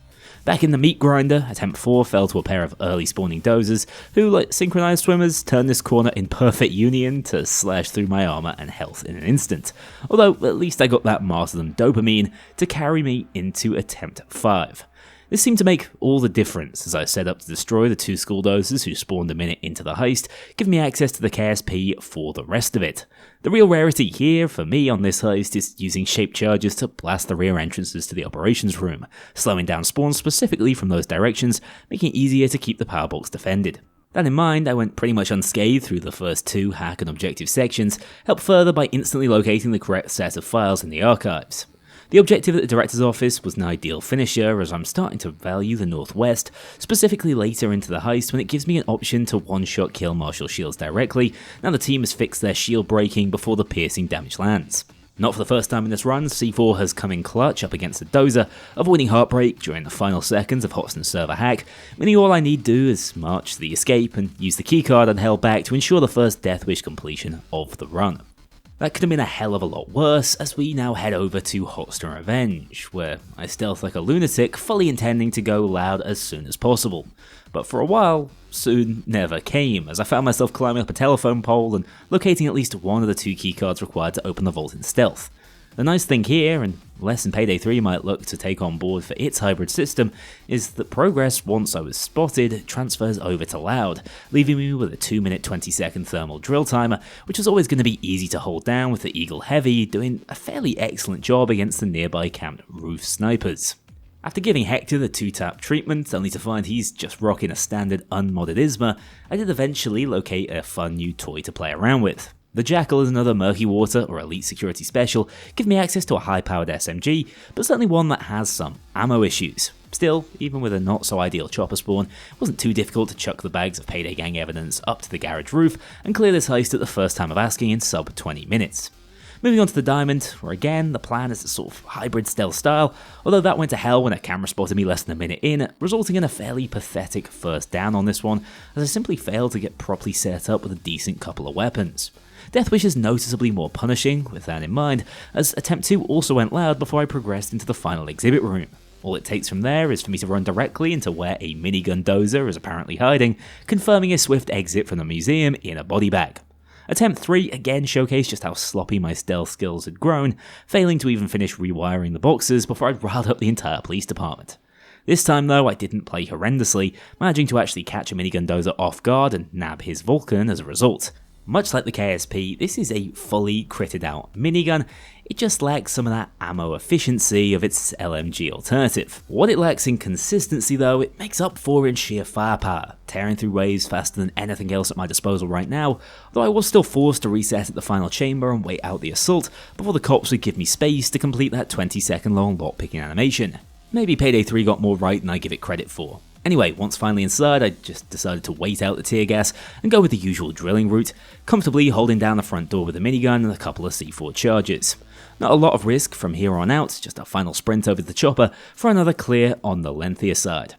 Back in the meat grinder, attempt 4 fell to a pair of early spawning dozers, who, like synchronized swimmers, turned this corner in perfect union to slash through my armor and health in an instant. Although, at least I got that martyrdom dopamine to carry me into attempt 5. This seemed to make all the difference as I set up to destroy the 2 school dozers who spawned a minute into the heist, giving me access to the KSP for the rest of it. The real rarity here for me on this heist is using shaped charges to blast the rear entrances to the operations room, slowing down spawns specifically from those directions, making it easier to keep the power box defended. That in mind, I went pretty much unscathed through the first 2 hack and objective sections, helped further by instantly locating the correct set of files in the archives. The objective at the director's office was an ideal finisher, as I'm starting to value the Northwest, specifically later into the heist when it gives me an option to one-shot kill Marshall Shields directly, now the team has fixed their shield breaking before the piercing damage lands. Not for the first time in this run, C4 has come in clutch up against the dozer, avoiding heartbreak during the final seconds of Hotson's server hack, meaning all I need do is march to the escape and use the keycard I'd held back to ensure the first Death Wish completion of the run. That could have been a hell of a lot worse, as we now head over to Hotstone Revenge, where I stealth like a lunatic, fully intending to go loud as soon as possible. But for a while, soon never came, as I found myself climbing up a telephone pole and locating at least one of the 2 keycards required to open the vault in stealth. The nice thing here, and less than Payday 3 might look to take on board for its hybrid system, is that progress once I was spotted transfers over to loud, leaving me with a 2-minute 20-second thermal drill timer, which was always going to be easy to hold down with the Eagle Heavy doing a fairly excellent job against the nearby camped roof snipers. After giving Hector the 2-tap treatment, only to find he's just rocking a standard unmodded ISMA, I did eventually locate a fun new toy to play around with. The Jackal is another Murky Water or Elite Security Special, giving me access to a high-powered SMG, but certainly one that has some ammo issues. Still, even with a not-so-ideal chopper spawn, it wasn't too difficult to chuck the bags of Payday Gang evidence up to the garage roof and clear this heist at the first time of asking in sub 20 minutes. Moving on to the Diamond, where again, the plan is a sort of hybrid stealth style, although that went to hell when a camera spotted me less than a minute in, resulting in a fairly pathetic first down on this one, as I simply failed to get properly set up with a decent couple of weapons. Death Wish is noticeably more punishing, with that in mind, as attempt 2 also went loud before I progressed into the final exhibit room. All it takes from there is for me to run directly into where a minigun dozer is apparently hiding, confirming a swift exit from the museum in a body bag. Attempt 3 again showcased just how sloppy my stealth skills had grown, failing to even finish rewiring the boxes before I'd riled up the entire police department. This time though, I didn't play horrendously, managing to actually catch a minigun dozer off guard and nab his Vulcan as a result. Much like the KSP, this is a fully critted out minigun, it just lacks some of that ammo efficiency of its LMG alternative. What it lacks in consistency though, it makes up for in sheer firepower, tearing through waves faster than anything else at my disposal right now, though I was still forced to reset at the final chamber and wait out the assault before the cops would give me space to complete that 20-second long lockpicking animation. Maybe Payday 3 got more right than I give it credit for. Anyway, once finally inside, I just decided to wait out the tear gas and go with the usual drilling route, comfortably holding down the front door with a minigun and a couple of C4 charges. Not a lot of risk from here on out, just a final sprint over the chopper for another clear on the lengthier side.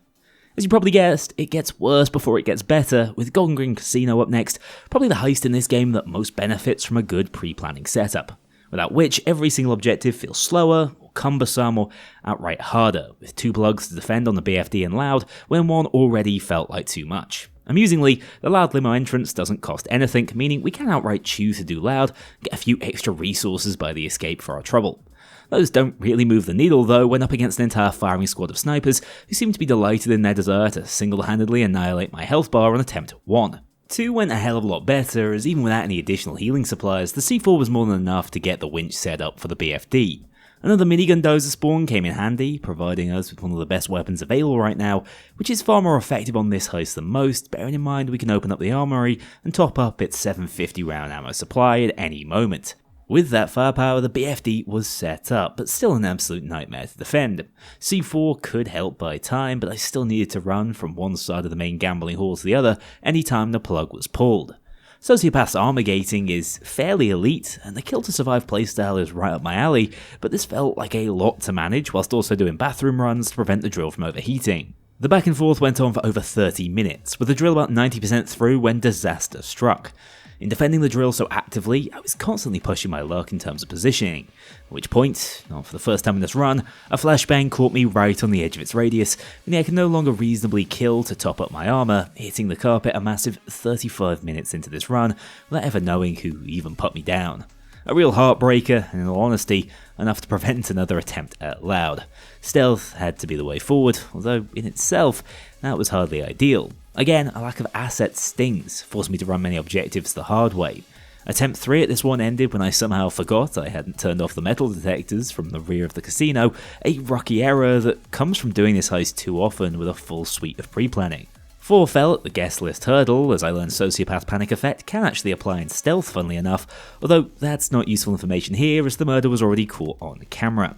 As you probably guessed, it gets worse before it gets better, with Golden Green Casino up next, probably the heist in this game that most benefits from a good pre-planning setup, without which every single objective feels slower, or cumbersome, or outright harder, with 2 plugs to defend on the BFD and Loud when one already felt like too much. Amusingly, the Loud limo entrance doesn't cost anything, meaning we can outright choose to do Loud and get a few extra resources by the escape for our trouble. Those don't really move the needle though when up against an entire firing squad of snipers who seem to be delighted in their desire to single-handedly annihilate my health bar on attempt 1. 2 went a hell of a lot better, as even without any additional healing supplies, the C4 was more than enough to get the winch set up for the BFD. Another minigun dozer spawn came in handy, providing us with one of the best weapons available right now, which is far more effective on this heist than most, bearing in mind we can open up the armory and top up its 750 round ammo supply at any moment. With that firepower, the BFD was set up, but still an absolute nightmare to defend. C4 could help buy time, but I still needed to run from one side of the main gambling hall to the other anytime the plug was pulled. Sociopath's armor gating is fairly elite, and the kill to survive playstyle is right up my alley, but this felt like a lot to manage whilst also doing bathroom runs to prevent the drill from overheating. The back and forth went on for over 30 minutes, with the drill about 90% through when disaster struck. In defending the drill so actively, I was constantly pushing my luck in terms of positioning, at which point, not for the first time in this run, a flashbang caught me right on the edge of its radius, meaning I could no longer reasonably kill to top up my armor, hitting the carpet a massive 35 minutes into this run without ever knowing who even put me down. A real heartbreaker, and in all honesty, enough to prevent another attempt at Loud. Stealth had to be the way forward, although in itself, that was hardly ideal. Again, a lack of assets stings, forced me to run many objectives the hard way. Attempt 3 at this one ended when I somehow forgot I hadn't turned off the metal detectors from the rear of the casino, a rookie error that comes from doing this heist too often with a full suite of pre-planning. 4 fell at the guest list hurdle, as I learned Sociopath Panic Effect can actually apply in stealth funnily enough, although that's not useful information here as the murder was already caught on camera.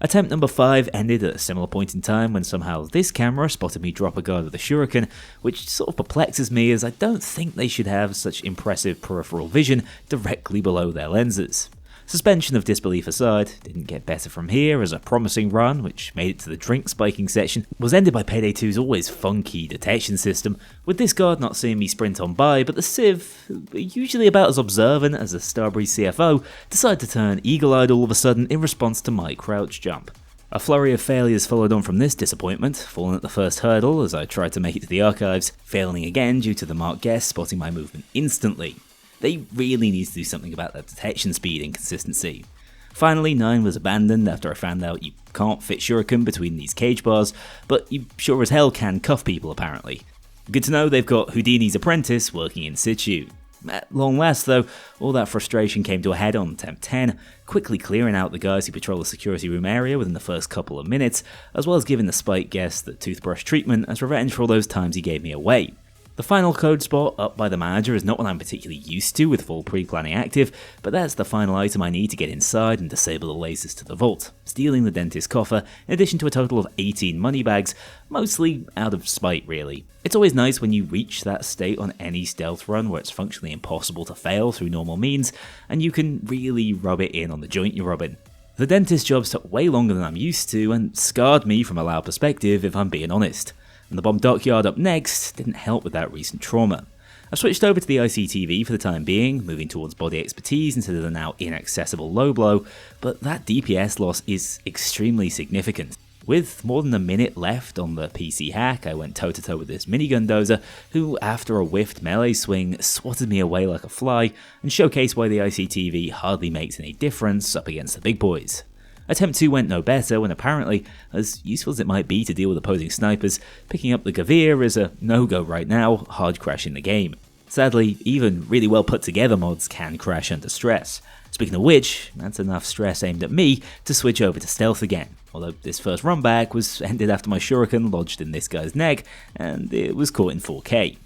Attempt number 5 ended at a similar point in time when somehow this camera spotted me drop a guard with a shuriken, which sort of perplexes me as I don't think they should have such impressive peripheral vision directly below their lenses. Suspension of disbelief aside, didn't get better from here as a promising run, which made it to the drink spiking section, was ended by Payday 2's always funky detection system, with this guard not seeing me sprint on by, but the Civ, who are usually about as observant as a Starbreeze CFO, decided to turn eagle-eyed all of a sudden in response to my crouch jump. A flurry of failures followed on from this disappointment, falling at the first hurdle as I tried to make it to the archives, failing again due to the marked guest spotting my movement instantly. They really need to do something about that detection speed inconsistency. Finally, 9 was abandoned after I found out you can't fit shuriken between these cage bars, but you sure as hell can cuff people apparently. Good to know they've got Houdini's apprentice working in situ. At long last though, all that frustration came to a head on attempt 10, quickly clearing out the guys who patrol the security room area within the first couple of minutes, as well as giving the spike guest the toothbrush treatment as revenge for all those times he gave me away. The final code spot up by the manager is not what I'm particularly used to with full pre-planning active, but that's the final item I need to get inside and disable the lasers to the vault, stealing the dentist's coffer in addition to a total of 18 money bags, mostly out of spite really. It's always nice when you reach that state on any stealth run where it's functionally impossible to fail through normal means, and you can really rub it in on the joint you're rubbing. The dentist jobs took way longer than I'm used to and scarred me from a Loud perspective if I'm being honest. And the bomb dockyard up next didn't help with that recent trauma. I've switched over to the ICTV for the time being, moving towards body expertise instead of the now inaccessible low blow, but that DPS loss is extremely significant. With more than a minute left on the PC hack, I went toe-to-toe with this minigun dozer, who after a whiffed melee swing swatted me away like a fly, and showcased why the ICTV hardly makes any difference up against the big boys. Attempt 2 went no better when apparently, as useful as it might be to deal with opposing snipers, picking up the Gavir is a no-go right now, hard crashing the game. Sadly, even really well put together mods can crash under stress. Speaking of which, that's enough stress aimed at me to switch over to stealth again, although this first run back was ended after my shuriken lodged in this guy's neck, and it was caught in 4K.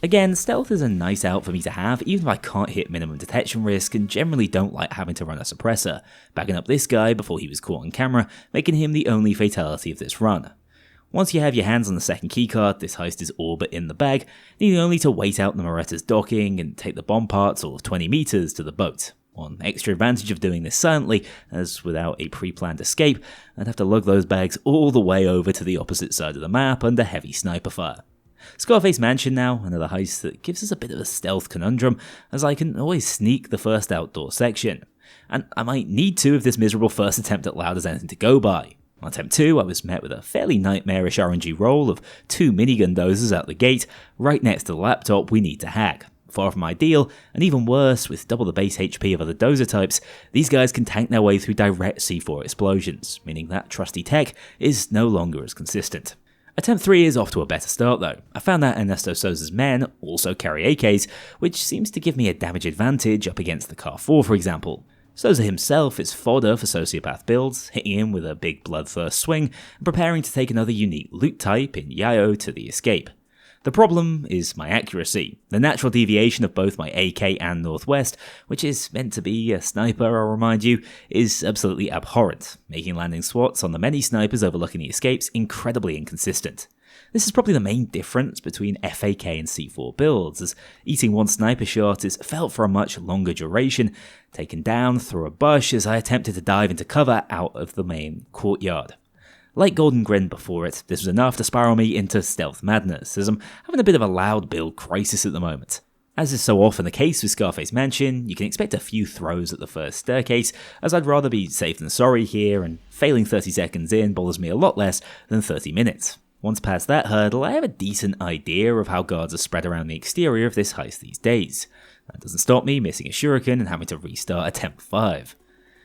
Again, stealth is a nice out for me to have, even if I can't hit minimum detection risk and generally don't like having to run a suppressor, backing up this guy before he was caught on camera, making him the only fatality of this run. Once you have your hands on the second keycard, this heist is all but in the bag, needing only to wait out the Moretta's docking and take the bomb parts all of 20 meters to the boat. One extra advantage of doing this silently, as without a pre-planned escape, I'd have to lug those bags all the way over to the opposite side of the map under heavy sniper fire. Scarface Mansion now, another heist that gives us a bit of a stealth conundrum, as I can always sneak the first outdoor section. And I might need to if this miserable first attempt at Loud has anything to go by. On attempt 2, I was met with a fairly nightmarish RNG roll of 2 minigun dozers out the gate, right next to the laptop we need to hack. Far from ideal, and even worse, with double the base HP of other dozer types, these guys can tank their way through direct C4 explosions, meaning that trusty tech is no longer as consistent. Attempt 3 is off to a better start though. I found that Ernesto Souza's men also carry AKs, which seems to give me a damage advantage up against the Car 4 for example. Souza himself is fodder for sociopath builds, hitting him with a big bloodthirst swing, and preparing to take another unique loot type in Yayo to the escape. The problem is my accuracy. The natural deviation of both my AK and Northwest, which is meant to be a sniper, I'll remind you, is absolutely abhorrent, making landing swats on the many snipers overlooking the escapes incredibly inconsistent. This is probably the main difference between FAK and C4 builds, as eating one sniper shot is felt for a much longer duration, taken down through a bush as I attempted to dive into cover out of the main courtyard. Like Golden Grin before it, this was enough to spiral me into stealth madness, as I'm having a bit of a loud build crisis at the moment. As is so often the case with Scarface Mansion, you can expect a few throws at the first staircase, as I'd rather be safe than sorry here, and failing 30 seconds in bothers me a lot less than 30 minutes. Once past that hurdle, I have a decent idea of how guards are spread around the exterior of this heist these days. That doesn't stop me missing a shuriken and having to restart attempt 5.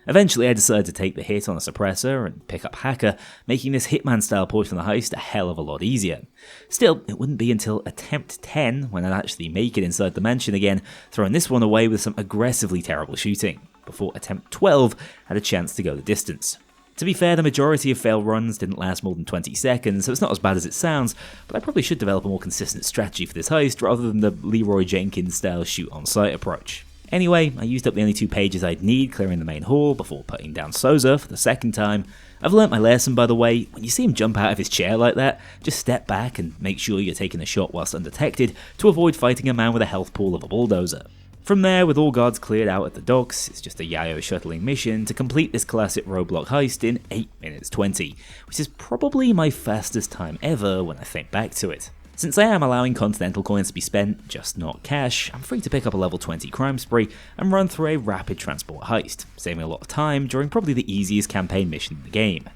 Eventually I decided to take the hit on a suppressor and pick up Hacker, making this Hitman style portion of the heist a hell of a lot easier. Still, it wouldn't be until attempt 10 when I'd actually make it inside the mansion again, throwing this one away with some aggressively terrible shooting, before attempt 12 had a chance to go the distance. To be fair, the majority of failed runs didn't last more than 20 seconds, so it's not as bad as it sounds, but I probably should develop a more consistent strategy for this heist rather than the Leroy Jenkins style shoot on sight approach. Anyway, I used up the only 2 pages I'd need clearing the main hall before putting down Souza for the second time. I've learnt my lesson, by the way. When you see him jump out of his chair like that, just step back and make sure you're taking the shot whilst undetected to avoid fighting a man with a health pool of a bulldozer. From there, with all guards cleared out at the docks, it's just a Yayo shuttling mission to complete this classic roadblock heist in 8 minutes 20, which is probably my fastest time ever when I think back to it. Since I am allowing Continental coins to be spent, just not cash, I'm free to pick up a level 20 crime spree and run through a rapid transport heist, saving a lot of time during probably the easiest campaign mission in the game.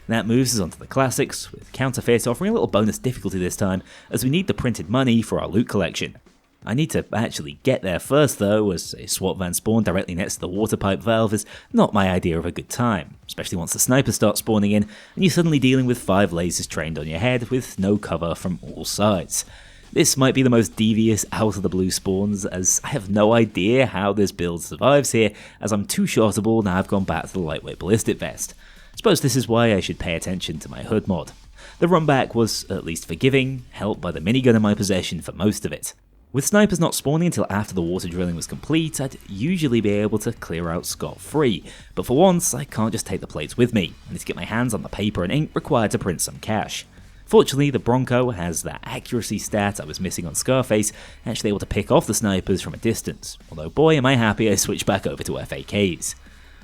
That moves us onto the classics, with Counterfeit offering a little bonus difficulty this time, as we need the printed money for our loot collection. I need to actually get there first though, as a SWAT van spawn directly next to the water pipe valve is not my idea of a good time, especially once the snipers start spawning in and you're suddenly dealing with 5 lasers trained on your head with no cover from all sides. This might be the most devious out of the blue spawns, as I have no idea how this build survives here, as I'm too shotable now I've gone back to the lightweight ballistic vest. Suppose this is why I should pay attention to my hood mod. The run back was at least forgiving, helped by the minigun in my possession for most of it. With snipers not spawning until after the water drilling was complete, I'd usually be able to clear out scot-free, but for once I can't just take the plates with me. I need to get my hands on the paper and ink required to print some cash. Fortunately, the Bronco has that accuracy stat I was missing on Scarface, actually able to pick off the snipers from a distance, although boy am I happy I switched back over to FAKs.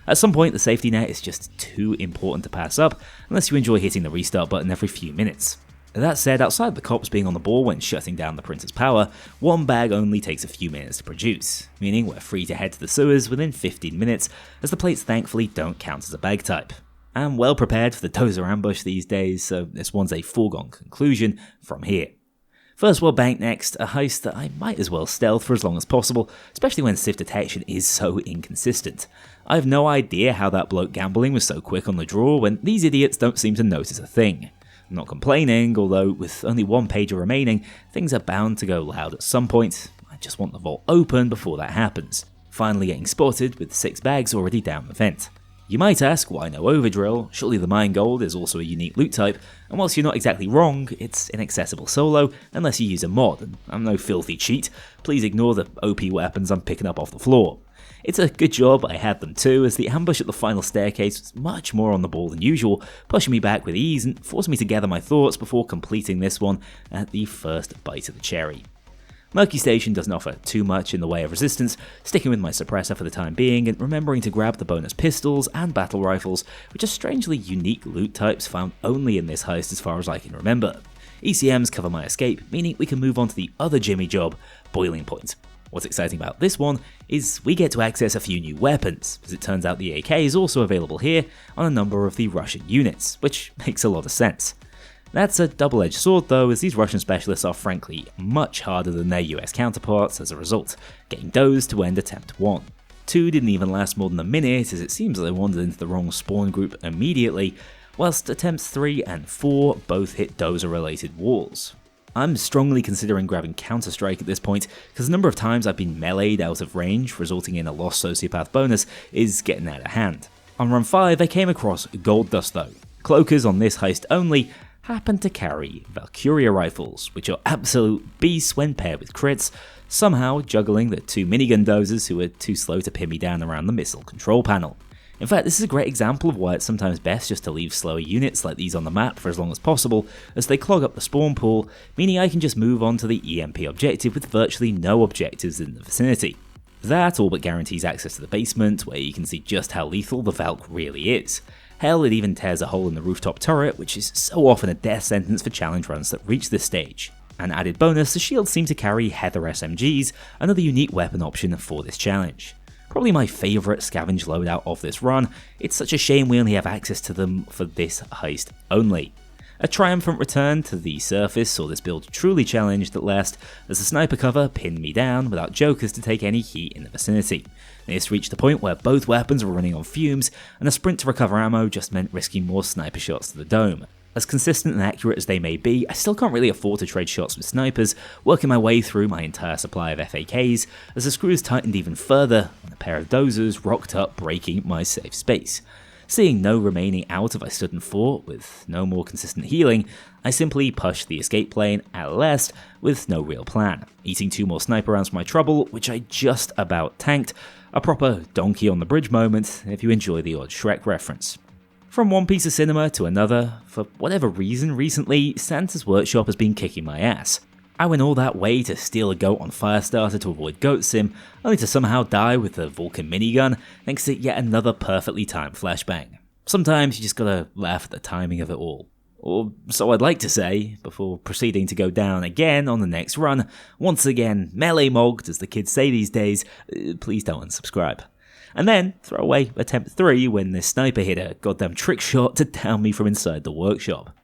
At some point the safety net is just too important to pass up, unless you enjoy hitting the restart button every few minutes. That said, outside the cops being on the ball when shutting down the printer's power, one bag only takes a few minutes to produce, meaning we're free to head to the sewers within 15 minutes, as the plates thankfully don't count as a bag type. I'm well prepared for the dozer ambush these days, so this one's a foregone conclusion from here. First World Bank next, a heist that I might as well stealth for as long as possible, especially when SIF detection is so inconsistent. I have no idea how that bloke gambling was so quick on the draw when these idiots don't seem to notice a thing. I'm not complaining, although with only 1 page remaining, things are bound to go loud at some point. I just want the vault open before that happens. Finally getting spotted with 6 bags already down the vent. You might ask why no overdrill, surely the mine gold is also a unique loot type, and whilst you're not exactly wrong, it's inaccessible solo unless you use a mod, and I'm no filthy cheat, please ignore the OP weapons I'm picking up off the floor. It's a good job I had them too, as the ambush at the final staircase was much more on the ball than usual, pushing me back with ease and forcing me to gather my thoughts before completing this one at the first bite of the cherry. Murky Station doesn't offer too much in the way of resistance, sticking with my suppressor for the time being and remembering to grab the bonus pistols and battle rifles, which are strangely unique loot types found only in this heist as far as I can remember. ECMs cover my escape, meaning we can move on to the other Jimmy job, Boiling Point. What's exciting about this one is we get to access a few new weapons, as it turns out the AK is also available here on a number of the Russian units, which makes a lot of sense. That's a double-edged sword though, as these Russian specialists are frankly much harder than their US counterparts as a result, getting dozed to end attempt 1. 2 didn't even last more than a minute, as it seems that they wandered into the wrong spawn group immediately, whilst attempts 3 and 4 both hit dozer-related walls. I'm strongly considering grabbing Counter-Strike at this point, because the number of times I've been meleeed out of range, resulting in a lost sociopath bonus, is getting out of hand. On run 5 I came across Gold Dust though. Cloakers on this heist only happen to carry Valkyria rifles, which are absolute beasts when paired with crits, somehow juggling the 2 minigun dozers who are too slow to pin me down around the missile control panel. In fact, this is a great example of why it's sometimes best just to leave slower units like these on the map for as long as possible, as they clog up the spawn pool, meaning I can just move on to the EMP objective with virtually no objectives in the vicinity. That all but guarantees access to the basement, where you can see just how lethal the Valk really is. Hell, it even tears a hole in the rooftop turret, which is so often a death sentence for challenge runs that reach this stage. An added bonus, the shields seem to carry Heather SMGs, another unique weapon option for this challenge. Probably my favourite scavenge loadout of this run, it's such a shame we only have access to them for this heist only. A triumphant return to the surface saw this build truly challenged at last, as the sniper cover pinned me down without jokers to take any heat in the vicinity. This reached the point where both weapons were running on fumes, and a sprint to recover ammo just meant risking more sniper shots to the dome. As consistent and accurate as they may be, I still can't really afford to trade shots with snipers, working my way through my entire supply of FAKs, as the screws tightened even further, and a pair of dozers rocked up, breaking my safe space. Seeing no remaining out if I stood and fought, with no more consistent healing, I simply pushed the escape lane at last with no real plan, eating 2 more sniper rounds for my trouble, which I just about tanked, a proper donkey on the bridge moment if you enjoy the odd Shrek reference. From one piece of cinema to another, for whatever reason recently, Santa's Workshop has been kicking my ass. I went all that way to steal a goat on Firestarter to avoid Goat Sim, only to somehow die with the Vulcan minigun thanks to yet another perfectly timed flashbang. Sometimes you just gotta laugh at the timing of it all. Or so I'd like to say, before proceeding to go down again on the next run, once again melee mogged as the kids say these days, please don't unsubscribe. And then throw away attempt 3 when this sniper hit a goddamn trick shot to down me from inside the workshop.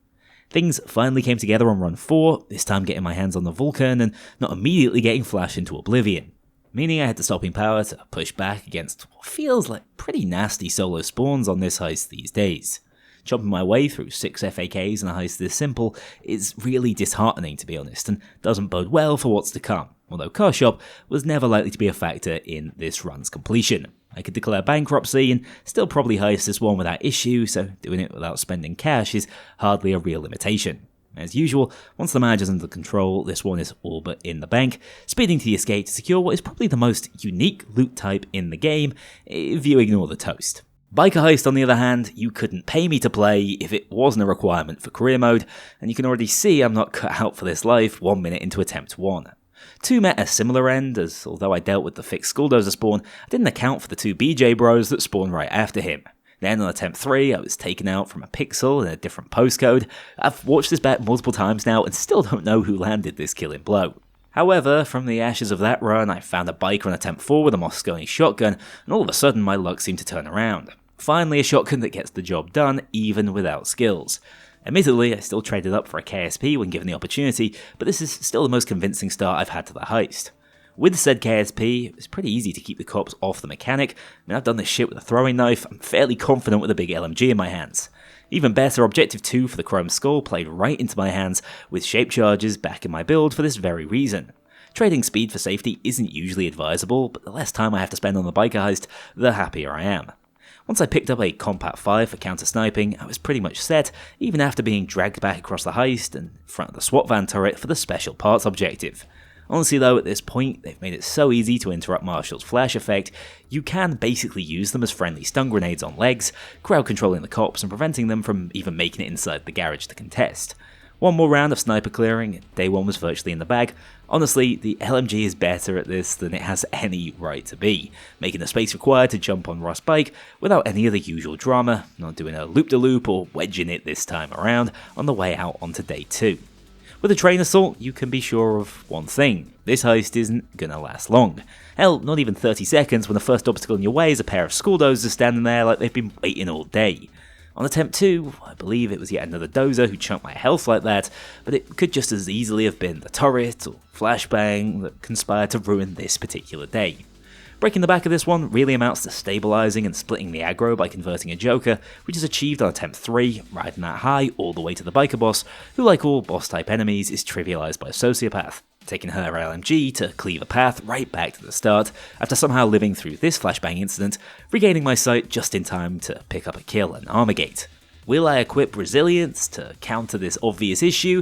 Things finally came together on run 4, this time getting my hands on the Vulcan and not immediately getting flashed into oblivion. Meaning I had to stop in power to push back against what feels like pretty nasty solo spawns on this heist these days. Chopping my way through 6 FAKs in a heist this simple is really disheartening to be honest, and doesn't bode well for what's to come, although Car Shop was never likely to be a factor in this run's completion. I could declare bankruptcy and still probably heist this one without issue, so doing it without spending cash is hardly a real limitation. As usual, once the manager's under control, this one is all but in the bank, speeding to the escape to secure what is probably the most unique loot type in the game, if you ignore the toast. Biker Heist, on the other hand, you couldn't pay me to play if it wasn't a requirement for career mode, and you can already see I'm not cut out for this life 1 minute into attempt 1. 2 met a similar end, as although I dealt with the fixed Skulldozer spawn, I didn't account for the 2 BJ bros that spawned right after him. Then on attempt 3, I was taken out from a pixel in a different postcode. I've watched this back multiple times now and still don't know who landed this killing blow. However, from the ashes of that run, I found a biker on attempt 4 with a Moscone shotgun, and all of a sudden my luck seemed to turn around. Finally a shotgun that gets the job done, even without skills. Admittedly, I still traded up for a KSP when given the opportunity, but this is still the most convincing start I've had to the heist. With said KSP, it was pretty easy to keep the cops off the mechanic. I've done this shit with a throwing knife, I'm fairly confident with a big LMG in my hands. Even better, Objective 2 for the Chrome Skull played right into my hands, with shape charges back in my build for this very reason. Trading speed for safety isn't usually advisable, but the less time I have to spend on the biker heist, the happier I am. Once I picked up a Compat 5 for counter-sniping, I was pretty much set, even after being dragged back across the heist and in front of the SWAT van turret for the special parts objective. Honestly though, at this point, they've made it so easy to interrupt Marshall's flash effect, you can basically use them as friendly stun grenades on legs, crowd controlling the cops and preventing them from even making it inside the garage to contest. One more round of sniper clearing, and day 1 was virtually in the bag. Honestly, the LMG is better at this than it has any right to be, making the space required to jump on Ross' bike without any of the usual drama, not doing a loop-de-loop or wedging it this time around on the way out onto day 2. With a train assault, you can be sure of one thing: this heist isn't gonna last long. Hell, not even 30 seconds when the first obstacle in your way is a pair of Skulldozers standing there like they've been waiting all day. On attempt 2, I believe it was yet another dozer who chunked my health like that, but it could just as easily have been the turret or flashbang that conspired to ruin this particular day. Breaking the back of this one really amounts to stabilizing and splitting the aggro by converting a Joker, which is achieved on attempt 3, riding that high all the way to the biker boss, who like all boss type enemies is trivialized by a sociopath, taking her LMG to cleave a path right back to the start after somehow living through this flashbang incident, regaining my sight just in time to pick up a kill and Armorgate. Will I equip resilience to counter this obvious issue?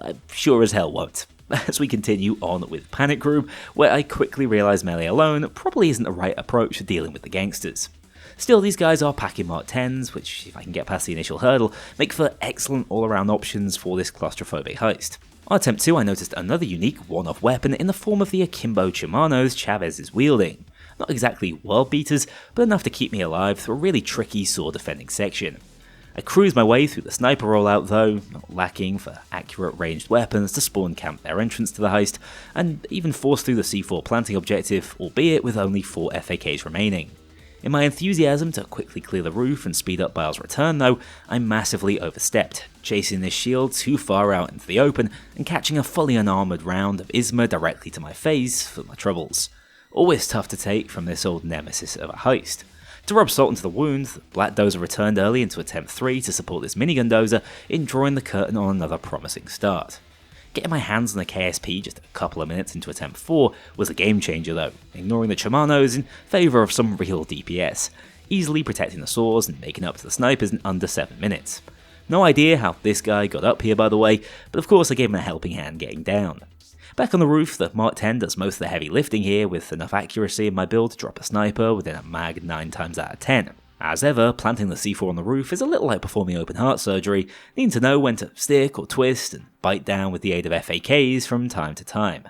I sure as hell won't. As we continue on with Panic Room, where I quickly realise melee alone probably isn't the right approach for dealing with the gangsters. Still, these guys are packing Mark 10s, which, if I can get past the initial hurdle, make for excellent all-around options for this claustrophobic heist. On attempt 2, I noticed another unique one-off weapon in the form of the akimbo chimanos Chavez is wielding. Not exactly world beaters, but enough to keep me alive through a really tricky sword defending section. I cruised my way through the sniper rollout though, not lacking for accurate ranged weapons to spawn camp their entrance to the heist, and even forced through the C4 planting objective, albeit with only 4 FAKs remaining. In my enthusiasm to quickly clear the roof and speed up Bile's return though, I massively overstepped, chasing this shield too far out into the open and catching a fully unarmoured round of Isma directly to my face for my troubles. Always tough to take from this old nemesis of a heist. To rub salt into the wound, the Black Dozer returned early into attempt 3 to support this minigun dozer in drawing the curtain on another promising start. Getting my hands on the KSP just a couple of minutes into attempt 4 was a game changer though, ignoring the Chimanos in favour of some real DPS, easily protecting the saws and making up to the snipers in under 7 minutes. No idea how this guy got up here by the way, but of course I gave him a helping hand getting down. Back on the roof, the Mark 10 does most of the heavy lifting here with enough accuracy in my build to drop a sniper within a mag 9 times out of 10. As ever, planting the C4 on the roof is a little like performing open heart surgery, needing to know when to stick or twist and bite down with the aid of FAKs from time to time.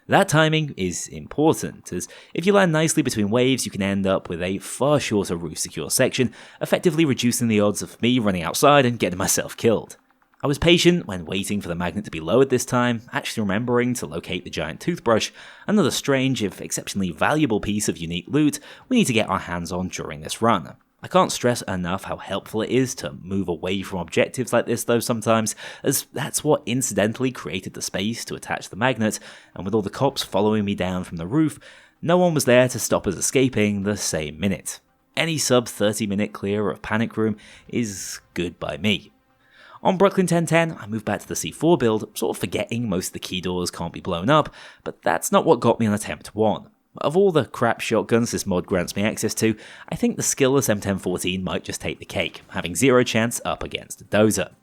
That timing is important, as if you land nicely between waves you can end up with a far shorter roof secure section, effectively reducing the odds of me running outside and getting myself killed. I was patient when waiting for the magnet to be lowered this time, actually remembering to locate the giant toothbrush, another strange if exceptionally valuable piece of unique loot we need to get our hands on during this run. I can't stress enough how helpful it is to move away from objectives like this though sometimes, as that's what incidentally created the space to attach the magnet, and with all the cops following me down from the roof, no one was there to stop us escaping the same minute. Any sub 30-minute clear of Panic Room is good by me. On Brooklyn 1010, I moved back to the C4 build, sort of forgetting most of the key doors can't be blown up, but that's not what got me on attempt 1. Of all the crap shotguns this mod grants me access to, I think the skillless M1014 might just take the cake, having zero chance up against a dozer.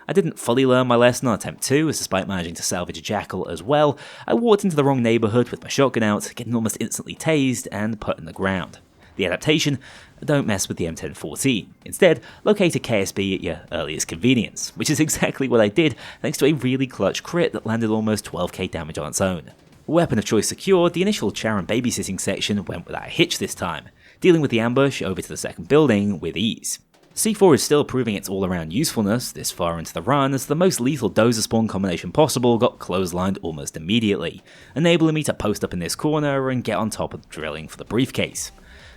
I didn't fully learn my lesson on attempt 2, as despite managing to salvage a jackal as well, I walked into the wrong neighbourhood with my shotgun out, getting almost instantly tased and put in the ground. The adaptation: don't mess with the M1014. Instead, locate a KSB at your earliest convenience, which is exactly what I did thanks to a really clutch crit that landed almost 12k damage on its own. Weapon of choice secured, the initial Charon babysitting section went without a hitch this time, dealing with the ambush over to the second building with ease. C4 is still proving its all-around usefulness this far into the run, as the most lethal dozer spawn combination possible got clotheslined almost immediately, enabling me to post up in this corner and get on top of the drilling for the briefcase.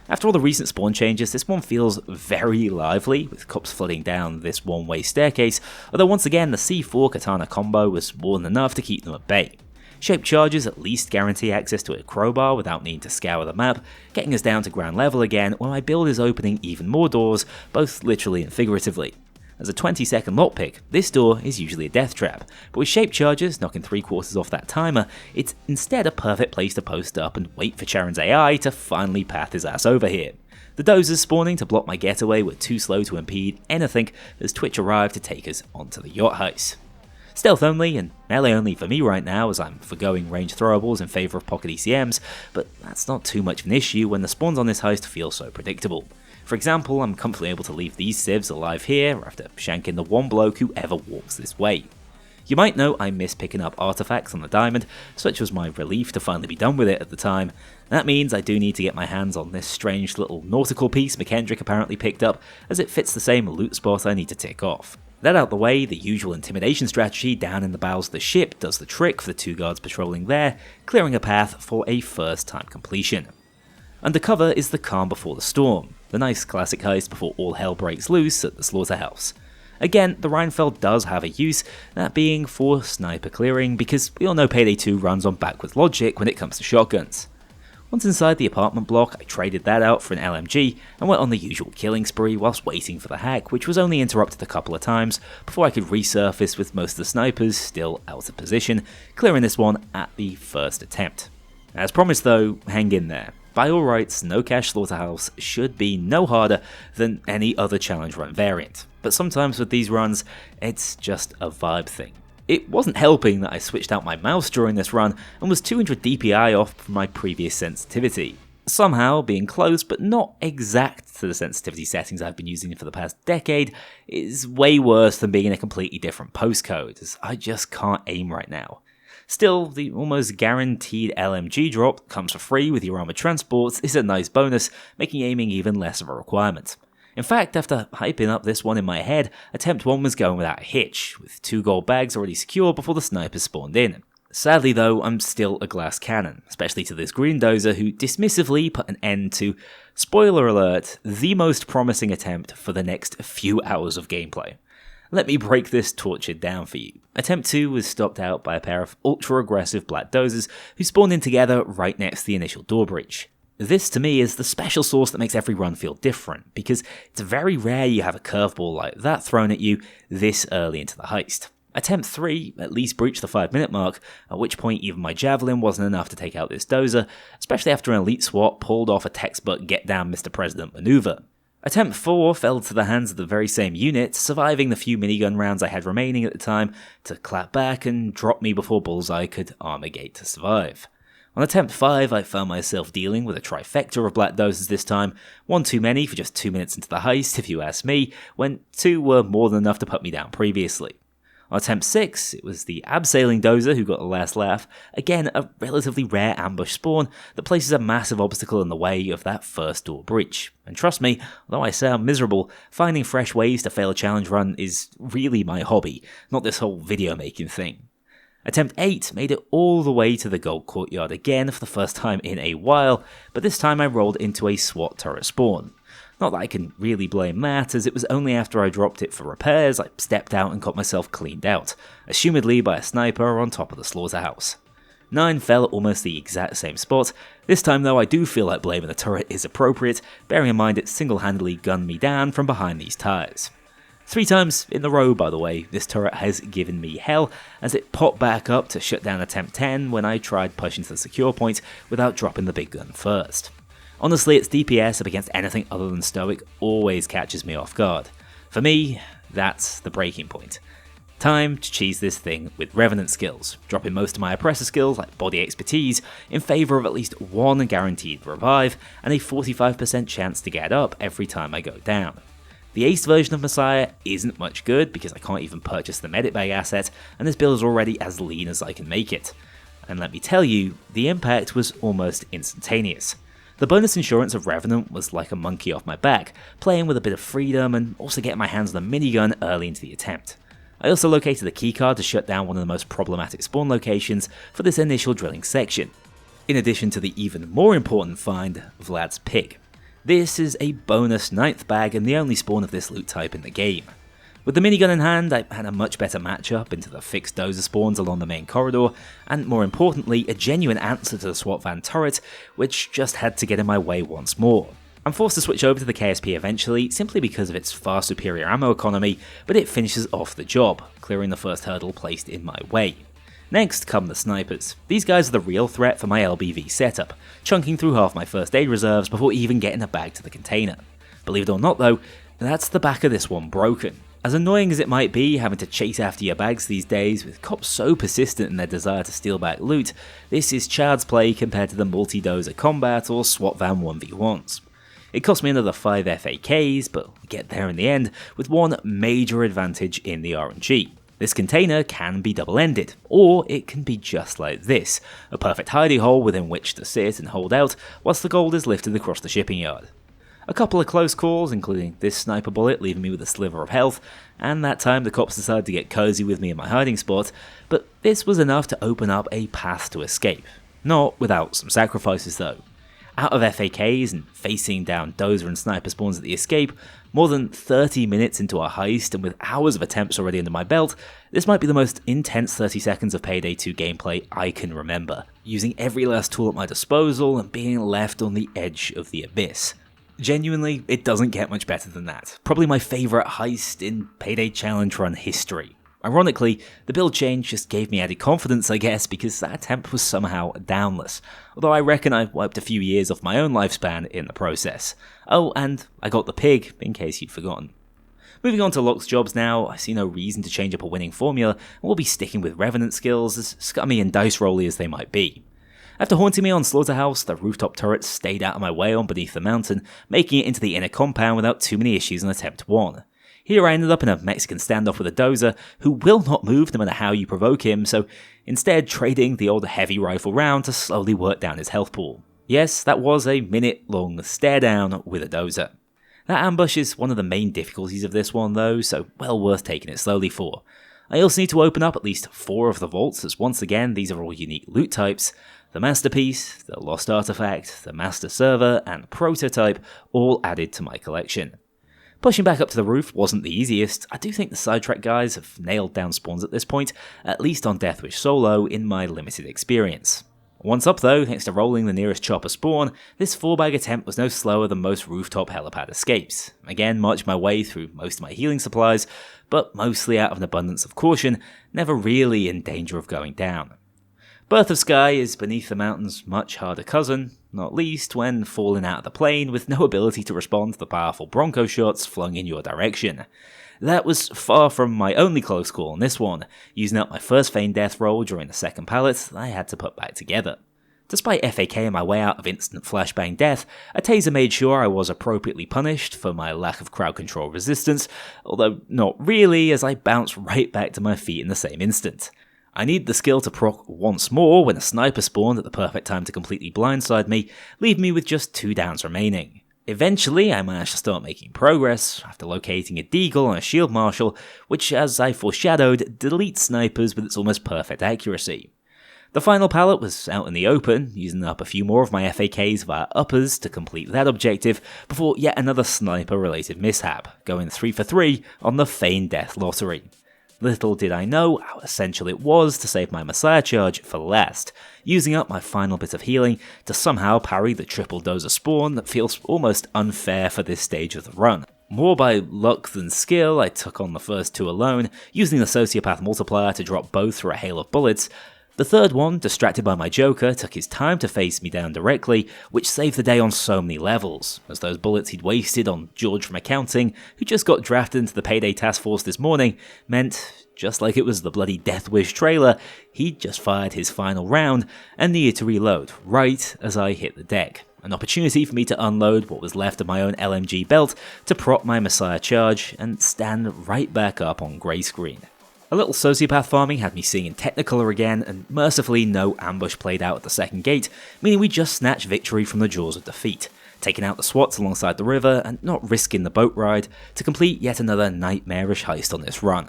After all the recent spawn changes, this one feels very lively, with cops flooding down this one-way staircase, although once again the C4 katana combo was more than enough to keep them at bay. Shaped charges at least guarantee access to a crowbar without needing to scour the map, getting us down to ground level again while my build is opening even more doors, both literally and figuratively. As a 20-second lockpick, this door is usually a death trap, but with shaped charges knocking 3/4 off that timer, it's instead a perfect place to post up and wait for Charon's AI to finally path his ass over here. The dozers spawning to block my getaway were too slow to impede anything as Twitch arrived to take us onto the yacht heist. Stealth only and melee only for me right now, as I'm forgoing range throwables in favour of pocket ECMs, but that's not too much of an issue when the spawns on this heist feel so predictable. For example, I'm comfortably able to leave these civs alive here after shanking the one bloke who ever walks this way. You might know I miss picking up artifacts on the diamond, such was my relief to finally be done with it at the time. That means I do need to get my hands on this strange little nautical piece McKendrick apparently picked up, as it fits the same loot spot I need to tick off. That out the way, the usual intimidation strategy down in the bowels of the ship does the trick for the 2 guards patrolling there, clearing a path for a first time completion. Undercover is the calm before the storm, the nice classic heist before all hell breaks loose at the Slaughterhouse. Again, the Rheinfeld does have a use, that being for sniper clearing, because we all know Payday 2 runs on backwards logic when it comes to shotguns. Once inside the apartment block, I traded that out for an LMG and went on the usual killing spree whilst waiting for the hack, which was only interrupted a couple of times before I could resurface with most of the snipers still out of position, clearing this one at the first attempt. As promised though, hang in there. By all rights, no cash Slaughterhouse should be no harder than any other challenge run variant, but sometimes with these runs, it's just a vibe thing. It wasn't helping that I switched out my mouse during this run and was 200 DPI off from my previous sensitivity. Somehow, being close but not exact to the sensitivity settings I've been using for the past decade is way worse than being in a completely different postcode, as I just can't aim right now. Still, the almost guaranteed LMG drop that comes for free with your armored transports is a nice bonus, making aiming even less of a requirement. In fact, after hyping up this one in my head, attempt 1 was going without a hitch, with 2 gold bags already secure before the snipers spawned in. Sadly though, I'm still a glass cannon, especially to this green dozer who dismissively put an end to, spoiler alert, the most promising attempt for the next few hours of gameplay. Let me break this torture down for you. Attempt 2 was stopped out by a pair of ultra-aggressive black dozers who spawned in together right next to the initial door breach. This to me is the special sauce that makes every run feel different, because it's very rare you have a curveball like that thrown at you this early into the heist. Attempt 3 at least breached the 5-minute mark, at which point even my javelin wasn't enough to take out this dozer, especially after an elite SWAT pulled off a textbook get down Mr. President maneuver. Attempt 4 fell to the hands of the very same unit, surviving the few minigun rounds I had remaining at the time to clap back and drop me before Bullseye could armor gate to survive. On attempt 5, I found myself dealing with a trifecta of black dozers this time, 1 too many for just 2 minutes into the heist if you ask me, when 2 were more than enough to put me down previously. On attempt 6, it was the abseiling dozer who got the last laugh, again a relatively rare ambush spawn that places a massive obstacle in the way of that first door breach. And trust me, although I sound miserable, finding fresh ways to fail a challenge run is really my hobby, not this whole video making thing. Attempt 8 made it all the way to the gold courtyard again for the first time in a while, but this time I rolled into a SWAT turret spawn. Not that I can really blame that, as it was only after I dropped it for repairs I stepped out and got myself cleaned out, assumedly by a sniper on top of the slaughterhouse. 9 fell at almost the exact same spot. This time though I do feel like blaming the turret is appropriate, bearing in mind it single-handedly gunned me down from behind these tyres. 3 times in a row, by the way, this turret has given me hell, as it popped back up to shut down attempt 10 when I tried pushing to the secure point without dropping the big gun first. Honestly, its DPS up against anything other than Stoic always catches me off guard. For me, that's the breaking point. Time to cheese this thing with Revenant skills, dropping most of my oppressor skills like body expertise in favour of at least 1 guaranteed revive and a 45% chance to get up every time I go down. The ace version of Messiah isn't much good because I can't even purchase the medic bag asset, and this build is already as lean as I can make it. And let me tell you, the impact was almost instantaneous. The bonus insurance of Revenant was like a monkey off my back, playing with a bit of freedom and also getting my hands on a minigun early into the attempt. I also located the keycard to shut down one of the most problematic spawn locations for this initial drilling section, in addition to the even more important find, Vlad's Pig. This is a bonus 9th bag and the only spawn of this loot type in the game. With the minigun in hand, I had a much better matchup into the fixed dozer spawns along the main corridor, and more importantly, a genuine answer to the SWAT van turret, which just had to get in my way once more. I'm forced to switch over to the KSP eventually, simply because of its far superior ammo economy, but it finishes off the job, clearing the first hurdle placed in my way. Next come the snipers. These guys are the real threat for my LBV setup, chunking through half my first aid reserves before even getting a bag to the container. Believe it or not though, that's the back of this one broken. As annoying as it might be having to chase after your bags these days, with cops so persistent in their desire to steal back loot, this is child's play compared to the multi-dozer combat or SWAT van 1v1s. It cost me another 5 FAKs, but we get there in the end with one major advantage in the RNG. This container can be double-ended, or it can be just like this, a perfect hidey hole within which to sit and hold out whilst the gold is lifted across the shipping yard. A couple of close calls, including this sniper bullet leaving me with a sliver of health, and that time the cops decided to get cozy with me in my hiding spot, but this was enough to open up a path to escape. Not without some sacrifices though. Out of FAKs and facing down dozer and sniper spawns at the escape, more than 30 minutes into a heist and with hours of attempts already under my belt, this might be the most intense 30 seconds of Payday 2 gameplay I can remember, using every last tool at my disposal and being left on the edge of the abyss. Genuinely, it doesn't get much better than that. Probably my favourite heist in Payday Challenge Run history. Ironically, the build change just gave me added confidence, I guess, because that attempt was somehow downless, although I reckon I wiped a few years off my own lifespan in the process. Oh, and I got the pig, in case you'd forgotten. Moving on to Locke's jobs now, I see no reason to change up a winning formula, and we'll be sticking with Revenant skills, as scummy and dice rolly as they might be. After haunting me on Slaughterhouse, the rooftop turrets stayed out of my way on Beneath the Mountain, making it into the inner compound without too many issues on attempt 1. Here I ended up in a Mexican standoff with a dozer who will not move no matter how you provoke him, so instead trading the old heavy rifle round to slowly work down his health pool. Yes, that was a minute-long stare down with a dozer. That ambush is one of the main difficulties of this one though, so well worth taking it slowly for. I also need to open up at least 4 of the vaults, as once again these are all unique loot types. The Masterpiece, the Lost Artifact, the Master Server, and Prototype all added to my collection. Pushing back up to the roof wasn't the easiest. I do think the sidetrack guys have nailed down spawns at this point, at least on Deathwish Solo in my limited experience. Once up though, thanks to rolling the nearest chopper spawn, this 4-bag attempt was no slower than most rooftop helipad escapes. Again, marched my way through most of my healing supplies, but mostly out of an abundance of caution, never really in danger of going down. Birth of Sky is Beneath the Mountain's much harder cousin, not least when falling out of the plane with no ability to respond to the powerful Bronco shots flung in your direction. That was far from my only close call on this one, using up my first feigned death roll during the second pallet I had to put back together. Despite FAKing my way out of instant flashbang death, a taser made sure I was appropriately punished for my lack of crowd control resistance, although not really as I bounced right back to my feet in the same instant. I need the skill to proc once more when a sniper spawned at the perfect time to completely blindside me, leaving me with just 2 downs remaining. Eventually, I managed to start making progress after locating a deagle on a shield marshal, which, as I foreshadowed, deletes snipers with its almost perfect accuracy. The final pallet was out in the open, using up a few more of my FAKs via uppers to complete that objective, before yet another sniper-related mishap, going 3 for 3 on the feigned death lottery. Little did I know how essential it was to save my Messiah charge for last, using up my final bit of healing to somehow parry the triple dozer spawn that feels almost unfair for this stage of the run. More by luck than skill, I took on the first 2 alone, using the Sociopath multiplier to drop both through a hail of bullets. The third one, distracted by my Joker, took his time to face me down directly, which saved the day on so many levels, as those bullets he'd wasted on George from accounting, who just got drafted into the Payday task force this morning, meant, just like it was the bloody Death Wish trailer, he'd just fired his final round and needed to reload right as I hit the deck. An opportunity for me to unload what was left of my own LMG belt to prop my Messiah charge and stand right back up on grey screen. A little Sociopath farming had me seeing in Technicolor again, and mercifully no ambush played out at the second gate, meaning we just snatched victory from the jaws of defeat, taking out the SWATs alongside the river and not risking the boat ride to complete yet another nightmarish heist on this run.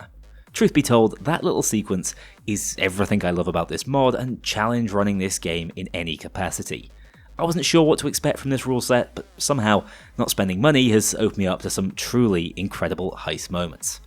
Truth be told, that little sequence is everything I love about this mod and challenge running this game in any capacity. I wasn't sure what to expect from this rule set, but somehow not spending money has opened me up to some truly incredible heist moments.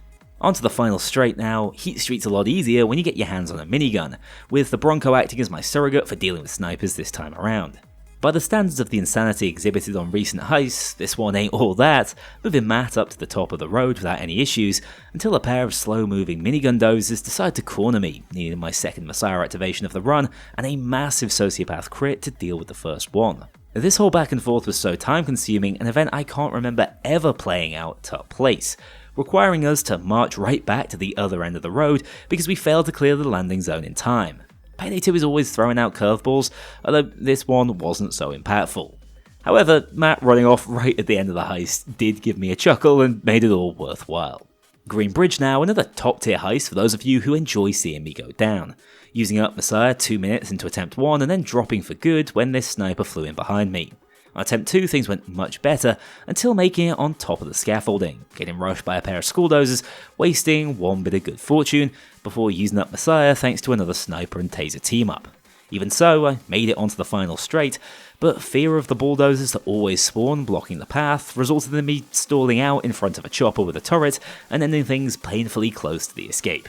Onto the final straight now. Heat Street's a lot easier when you get your hands on a minigun, with the Bronco acting as my surrogate for dealing with snipers this time around. By the standards of the insanity exhibited on recent heists, this one ain't all that, moving Matt up to the top of the road without any issues, until a pair of slow-moving minigun dozers decide to corner me, needing my second Messiah activation of the run, and a massive Sociopath crit to deal with the first one. This whole back and forth was so time-consuming, an event I can't remember ever playing out took place, requiring us to march right back to the other end of the road because we failed to clear the landing zone in time. Payday 2 is always throwing out curveballs, although this one wasn't so impactful. However, Matt running off right at the end of the heist did give me a chuckle and made it all worthwhile. Green Bridge now, another top tier heist for those of you who enjoy seeing me go down, using up Messiah 2 minutes into attempt 1 and then dropping for good when this sniper flew in behind me. On attempt 2 things went much better until making it on top of the scaffolding, getting rushed by a pair of school dozers, wasting one bit of good fortune before using up Messiah thanks to another sniper and taser team up. Even so, I made it onto the final straight, but fear of the bulldozers that always spawn blocking the path resulted in me stalling out in front of a chopper with a turret and ending things painfully close to the escape.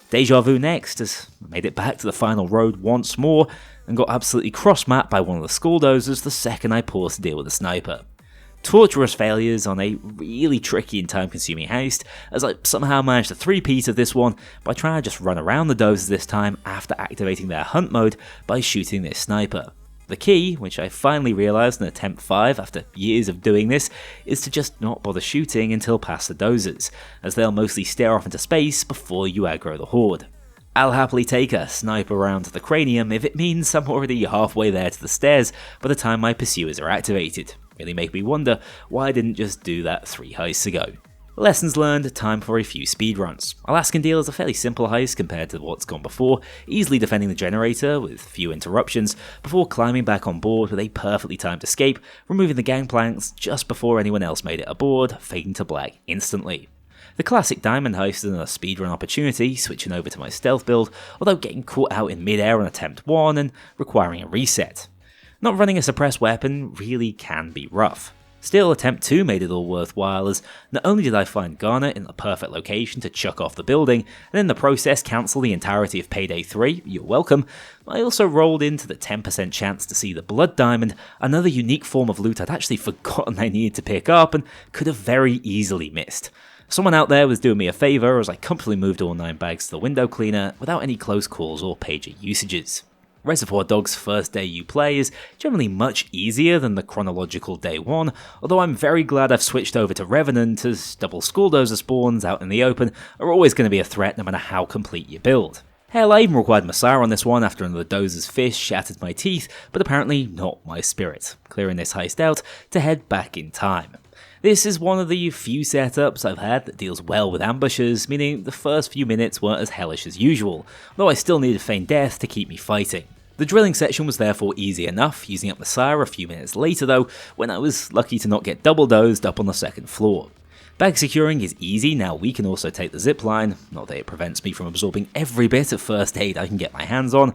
Deja vu next, as I made it back to the final road once more and got absolutely cross-mapped by one of the school dozers the second I paused to deal with the sniper. Torturous failures on a really tricky and time-consuming heist, as I somehow managed to three-peat of this one by trying to just run around the dozers this time after activating their hunt mode by shooting this sniper. The key, which I finally realised in attempt 5 after years of doing this, is to just not bother shooting until past the dozers, as they'll mostly stare off into space before you aggro the horde. I'll happily take a sniper round to the cranium if it means I'm already halfway there to the stairs by the time my pursuers are activated. Really make me wonder why I didn't just do that 3 heists ago. Lessons learned, time for a few speedruns. Alaskan Deal is a fairly simple heist compared to what's gone before, easily defending the generator with few interruptions before climbing back on board with a perfectly timed escape, removing the gangplanks just before anyone else made it aboard, fading to black instantly. The classic diamond heist is another speedrun opportunity, switching over to my stealth build, although getting caught out in mid-air on attempt 1 and requiring a reset. Not running a suppressed weapon really can be rough. Still, attempt 2 made it all worthwhile, as not only did I find Garnet in the perfect location to chuck off the building, and in the process cancel the entirety of Payday 3, you're welcome, I also rolled into the 10% chance to see the Blood Diamond, another unique form of loot I'd actually forgotten I needed to pick up and could have very easily missed. Someone out there was doing me a favour as I comfortably moved all 9 bags to the window cleaner without any close calls or pager usages. Reservoir Dogs' first day you play is generally much easier than the chronological day 1, although I'm very glad I've switched over to Revenant, as double Skulldozer spawns out in the open are always going to be a threat no matter how complete you build. Hell, I even required Messiah on this one after another Dozer's fish shattered my teeth, but apparently not my spirit, clearing this heist out to head back in time. This is one of the few setups I've had that deals well with ambushes, meaning the first few minutes weren't as hellish as usual, though I still needed feign death to keep me fighting. The drilling section was therefore easy enough, using up Messiah a few minutes later though, when I was lucky to not get double dozed up on the 2nd floor. Bag securing is easy, now we can also take the zipline, not that it prevents me from absorbing every bit of first aid I can get my hands on.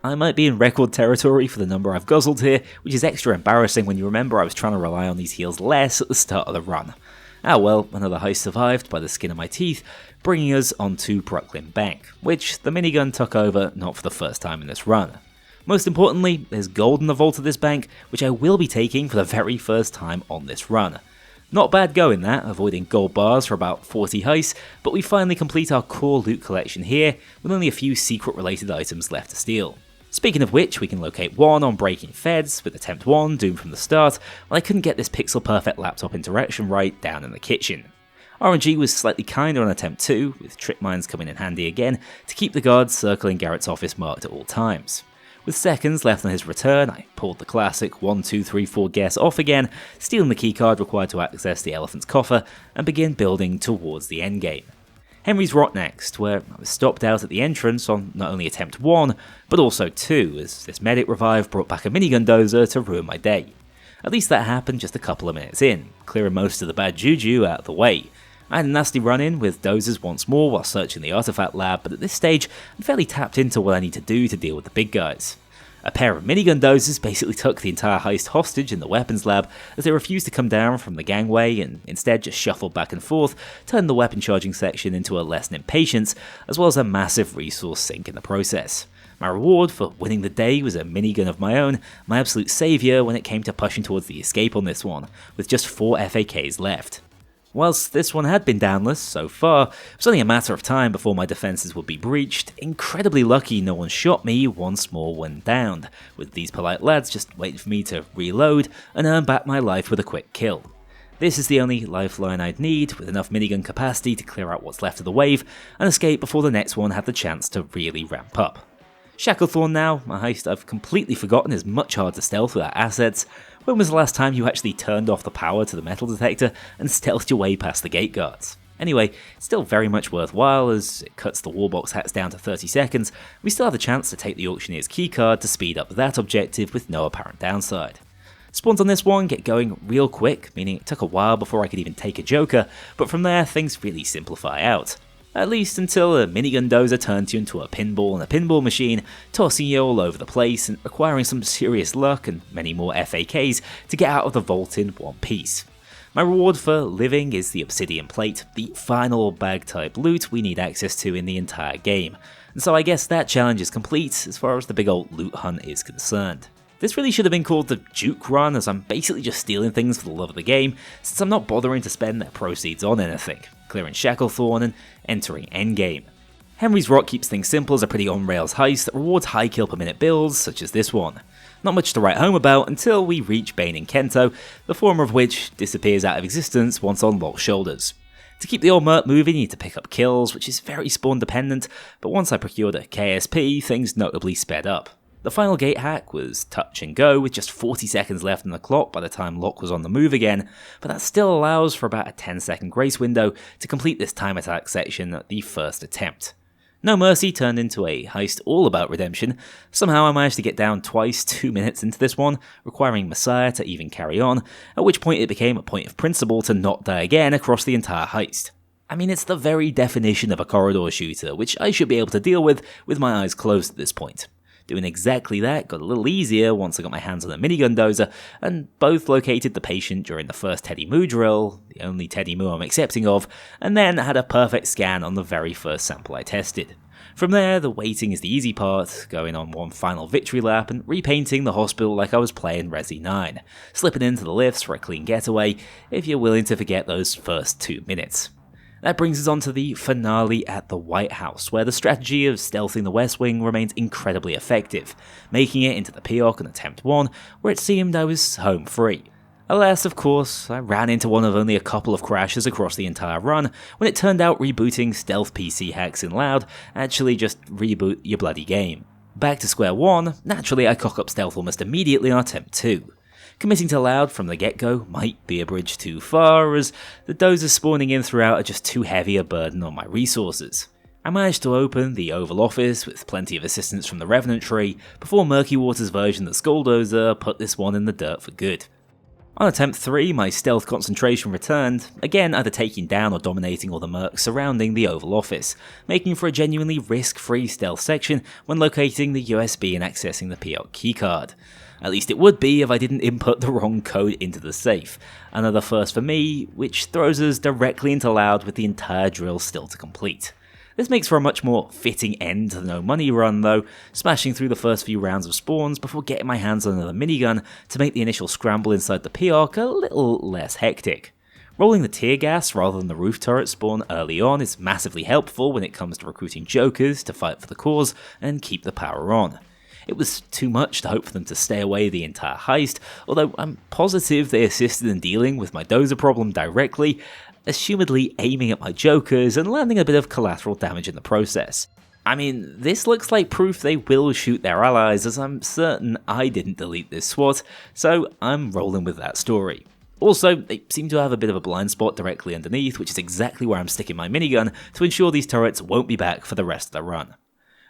I might be in record territory for the number I've guzzled here, which is extra embarrassing when you remember I was trying to rely on these heals less at the start of the run. Ah well, another heist survived by the skin of my teeth, bringing us onto Brooklyn Bank, which the minigun took over not for the first time in this run. Most importantly, there's gold in the vault of this bank, which I will be taking for the very first time on this run. Not bad going that, avoiding gold bars for about 40 heists, but we finally complete our core loot collection here, with only a few secret related items left to steal. Speaking of which, we can locate one on breaking feds, with attempt 1 doomed from the start, while I couldn't get this pixel perfect laptop interaction right down in the kitchen. RNG was slightly kinder on attempt 2, with trick mines coming in handy again to keep the guards circling Garrett's office marked at all times. With seconds left on his return, I pulled the classic 1, 2, 3, 4 guess off again, stealing the keycard required to access the elephant's coffer, and begin building towards the endgame. Henry's Rot next, where I was stopped out at the entrance on not only attempt 1, but also 2, as this medic revive brought back a minigun dozer to ruin my day. At least that happened just a couple of minutes in, clearing most of the bad juju out of the way. I had a nasty run-in with dozers once more while searching the artifact lab, but at this stage I'm fairly tapped into what I need to do to deal with the big guys. A pair of minigun dozers basically took the entire heist hostage in the weapons lab as they refused to come down from the gangway and instead just shuffled back and forth, turning the weapon charging section into a lesson in patience, as well as a massive resource sink in the process. My reward for winning the day was a minigun of my own, my absolute saviour when it came to pushing towards the escape on this one, with just 4 FAKs left. Whilst this one had been downless so far, it was only a matter of time before my defences would be breached. Incredibly lucky no one shot me once more when downed, with these polite lads just waiting for me to reload and earn back my life with a quick kill. This is the only lifeline I'd need, with enough minigun capacity to clear out what's left of the wave and escape before the next one had the chance to really ramp up. Shacklethorn now, a heist I've completely forgotten is much harder to stealth without assets. When was the last time you actually turned off the power to the metal detector and stealthed your way past the gate guards? Anyway, it's still very much worthwhile as it cuts the warbox hats down to 30 seconds, we still have the chance to take the auctioneer's keycard to speed up that objective with no apparent downside. Spawns on this one get going real quick, meaning it took a while before I could even take a joker, but from there things really simplify out. At least until a minigun dozer turns you into a pinball in a pinball machine, tossing you all over the place and requiring some serious luck and many more FAKs to get out of the vault in one piece. My reward for living is the obsidian plate, the final bag type loot we need access to in the entire game, and so I guess that challenge is complete as far as the big old loot hunt is concerned. This really should have been called the Juke Run, as I'm basically just stealing things for the love of the game, since I'm not bothering to spend their proceeds on anything, clearing Shacklethorn and entering Endgame. Henry's Rock keeps things simple as a pretty on-rails heist that rewards high kill per minute builds, such as this one. Not much to write home about until we reach Bane and Kento, the former of which disappears out of existence once on Locke's shoulders. To keep the old merc moving, you need to pick up kills, which is very spawn dependent, but once I procured a KSP, things notably sped up. The final gate hack was touch and go with just 40 seconds left on the clock by the time Locke was on the move again, but that still allows for about a 10-second grace window to complete this time attack section at the first attempt. No Mercy turned into a heist all about redemption. Somehow I managed to get down twice 2 minutes into this one, requiring Messiah to even carry on, at which point it became a point of principle to not die again across the entire heist. I mean, it's the very definition of a corridor shooter, which I should be able to deal with my eyes closed at this point. Doing exactly that got a little easier once I got my hands on a minigun dozer, and both located the patient during the first Teddy Moo drill, the only Teddy Moo I'm accepting of, and then had a perfect scan on the very first sample I tested. From there, the waiting is the easy part, going on one final victory lap and repainting the hospital like I was playing Resi 9, slipping into the lifts for a clean getaway if you're willing to forget those first 2 minutes. That brings us on to the finale at the White House, where the strategy of stealthing the West Wing remains incredibly effective, making it into the POC on attempt 1, where it seemed I was home free. Alas, of course, I ran into one of only a couple of crashes across the entire run, when it turned out rebooting stealth PC hacks in Loud actually just reboot your bloody game. Back to square one, naturally I cock up stealth almost immediately on attempt 2. Committing to Loud from the get-go might be a bridge too far, as the dozers spawning in throughout are just too heavy a burden on my resources. I managed to open the Oval Office with plenty of assistance from the Revenant tree before Murky Water's version of the Skulldozer put this one in the dirt for good. On attempt 3, my stealth concentration returned, again either taking down or dominating all the mercs surrounding the Oval Office, making for a genuinely risk-free stealth section when locating the USB and accessing the POC keycard. At least it would be if I didn't input the wrong code into the safe. Another first for me, which throws us directly into Loud with the entire drill still to complete. This makes for a much more fitting end to the no money run though, smashing through the first few rounds of spawns before getting my hands on another minigun to make the initial scramble inside the POC a little less hectic. Rolling the tear gas rather than the roof turret spawn early on is massively helpful when it comes to recruiting jokers to fight for the cause and keep the power on. It was too much to hope for them to stay away the entire heist, although I'm positive they assisted in dealing with my dozer problem directly, assumedly aiming at my jokers and landing a bit of collateral damage in the process. I mean, this looks like proof they will shoot their allies, as I'm certain I didn't delete this SWAT, so I'm rolling with that story. Also, they seem to have a bit of a blind spot directly underneath, which is exactly where I'm sticking my minigun to ensure these turrets won't be back for the rest of the run.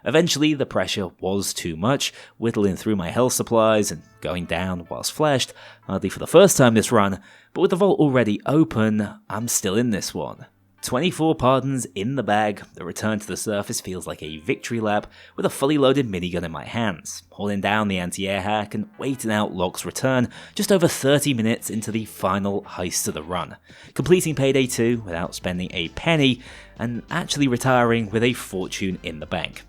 Eventually, the pressure was too much, whittling through my health supplies and going down whilst fleshed, hardly for the first time this run, but with the vault already open, I'm still in this one. 24 pardons in the bag, the return to the surface feels like a victory lap with a fully loaded minigun in my hands, holding down the anti-air hack and waiting out Locke's return just over 30 minutes into the final heist of the run, completing Payday 2 without spending a penny and actually retiring with a fortune in the bank.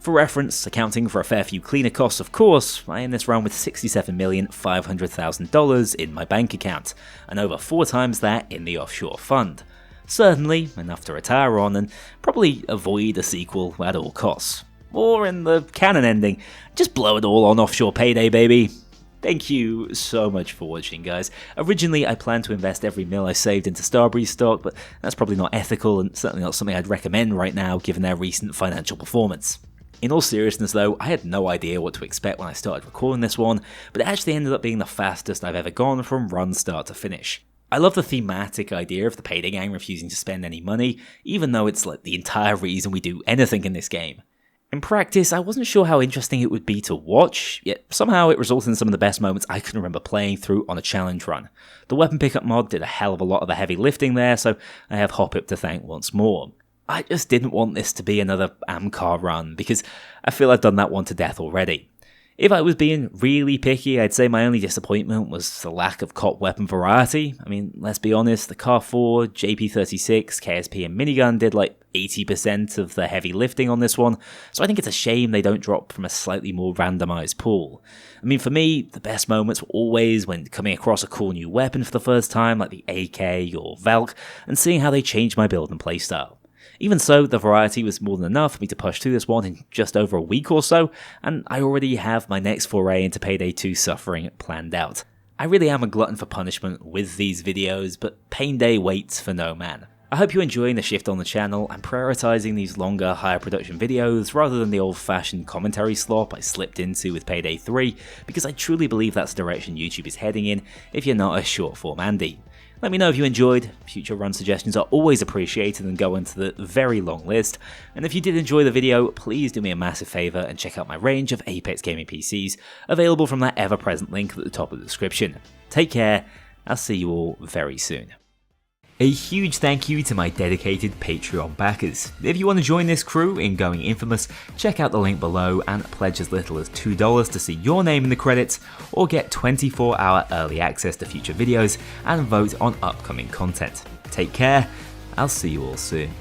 For reference, accounting for a fair few cleaner costs of course, I end this run with $67,500,000 in my bank account, and over 4 times that in the offshore fund. Certainly enough to retire on and probably avoid a sequel at all costs. Or in the canon ending, just blow it all on offshore Payday, baby. Thank you so much for watching, guys. Originally, I planned to invest every mil I saved into Starbreeze stock, but that's probably not ethical and certainly not something I'd recommend right now given their recent financial performance. In all seriousness though, I had no idea what to expect when I started recording this one, but it actually ended up being the fastest I've ever gone from run start to finish. I love the thematic idea of the Payday gang refusing to spend any money, even though it's like the entire reason we do anything in this game. In practice, I wasn't sure how interesting it would be to watch, yet somehow it resulted in some of the best moments I can remember playing through on a challenge run. The weapon pickup mod did a hell of a lot of the heavy lifting there, so I have Hop-Up to thank once more. I just didn't want this to be another Amcar run, because I feel I've done that one to death already. If I was being really picky, I'd say my only disappointment was the lack of cop weapon variety. I mean, let's be honest, the Car 4, JP36, KSP and minigun did like 80% of the heavy lifting on this one, so I think it's a shame they don't drop from a slightly more randomized pool. I mean, for me, the best moments were always when coming across a cool new weapon for the first time, like the AK or Valk, and seeing how they changed my build and playstyle. Even so, the variety was more than enough for me to push through this one in just over a week or so, and I already have my next foray into Payday 2 suffering planned out. I really am a glutton for punishment with these videos, but Payday waits for no man. I hope you're enjoying the shift on the channel and prioritising these longer, higher production videos rather than the old-fashioned commentary slop I slipped into with Payday 3, because I truly believe that's the direction YouTube is heading in if you're not a short-form Andy. Let me know if you enjoyed. Future run suggestions are always appreciated and go into the very long list. And if you did enjoy the video, please do me a massive favour and check out my range of Apex gaming PCs, available from that ever-present link at the top of the description. Take care, I'll see you all very soon. A huge thank you to my dedicated Patreon backers. If you want to join this crew in going infamous, check out the link below and pledge as little as $2 to see your name in the credits, or get 24-hour early access to future videos and vote on upcoming content. Take care, I'll see you all soon.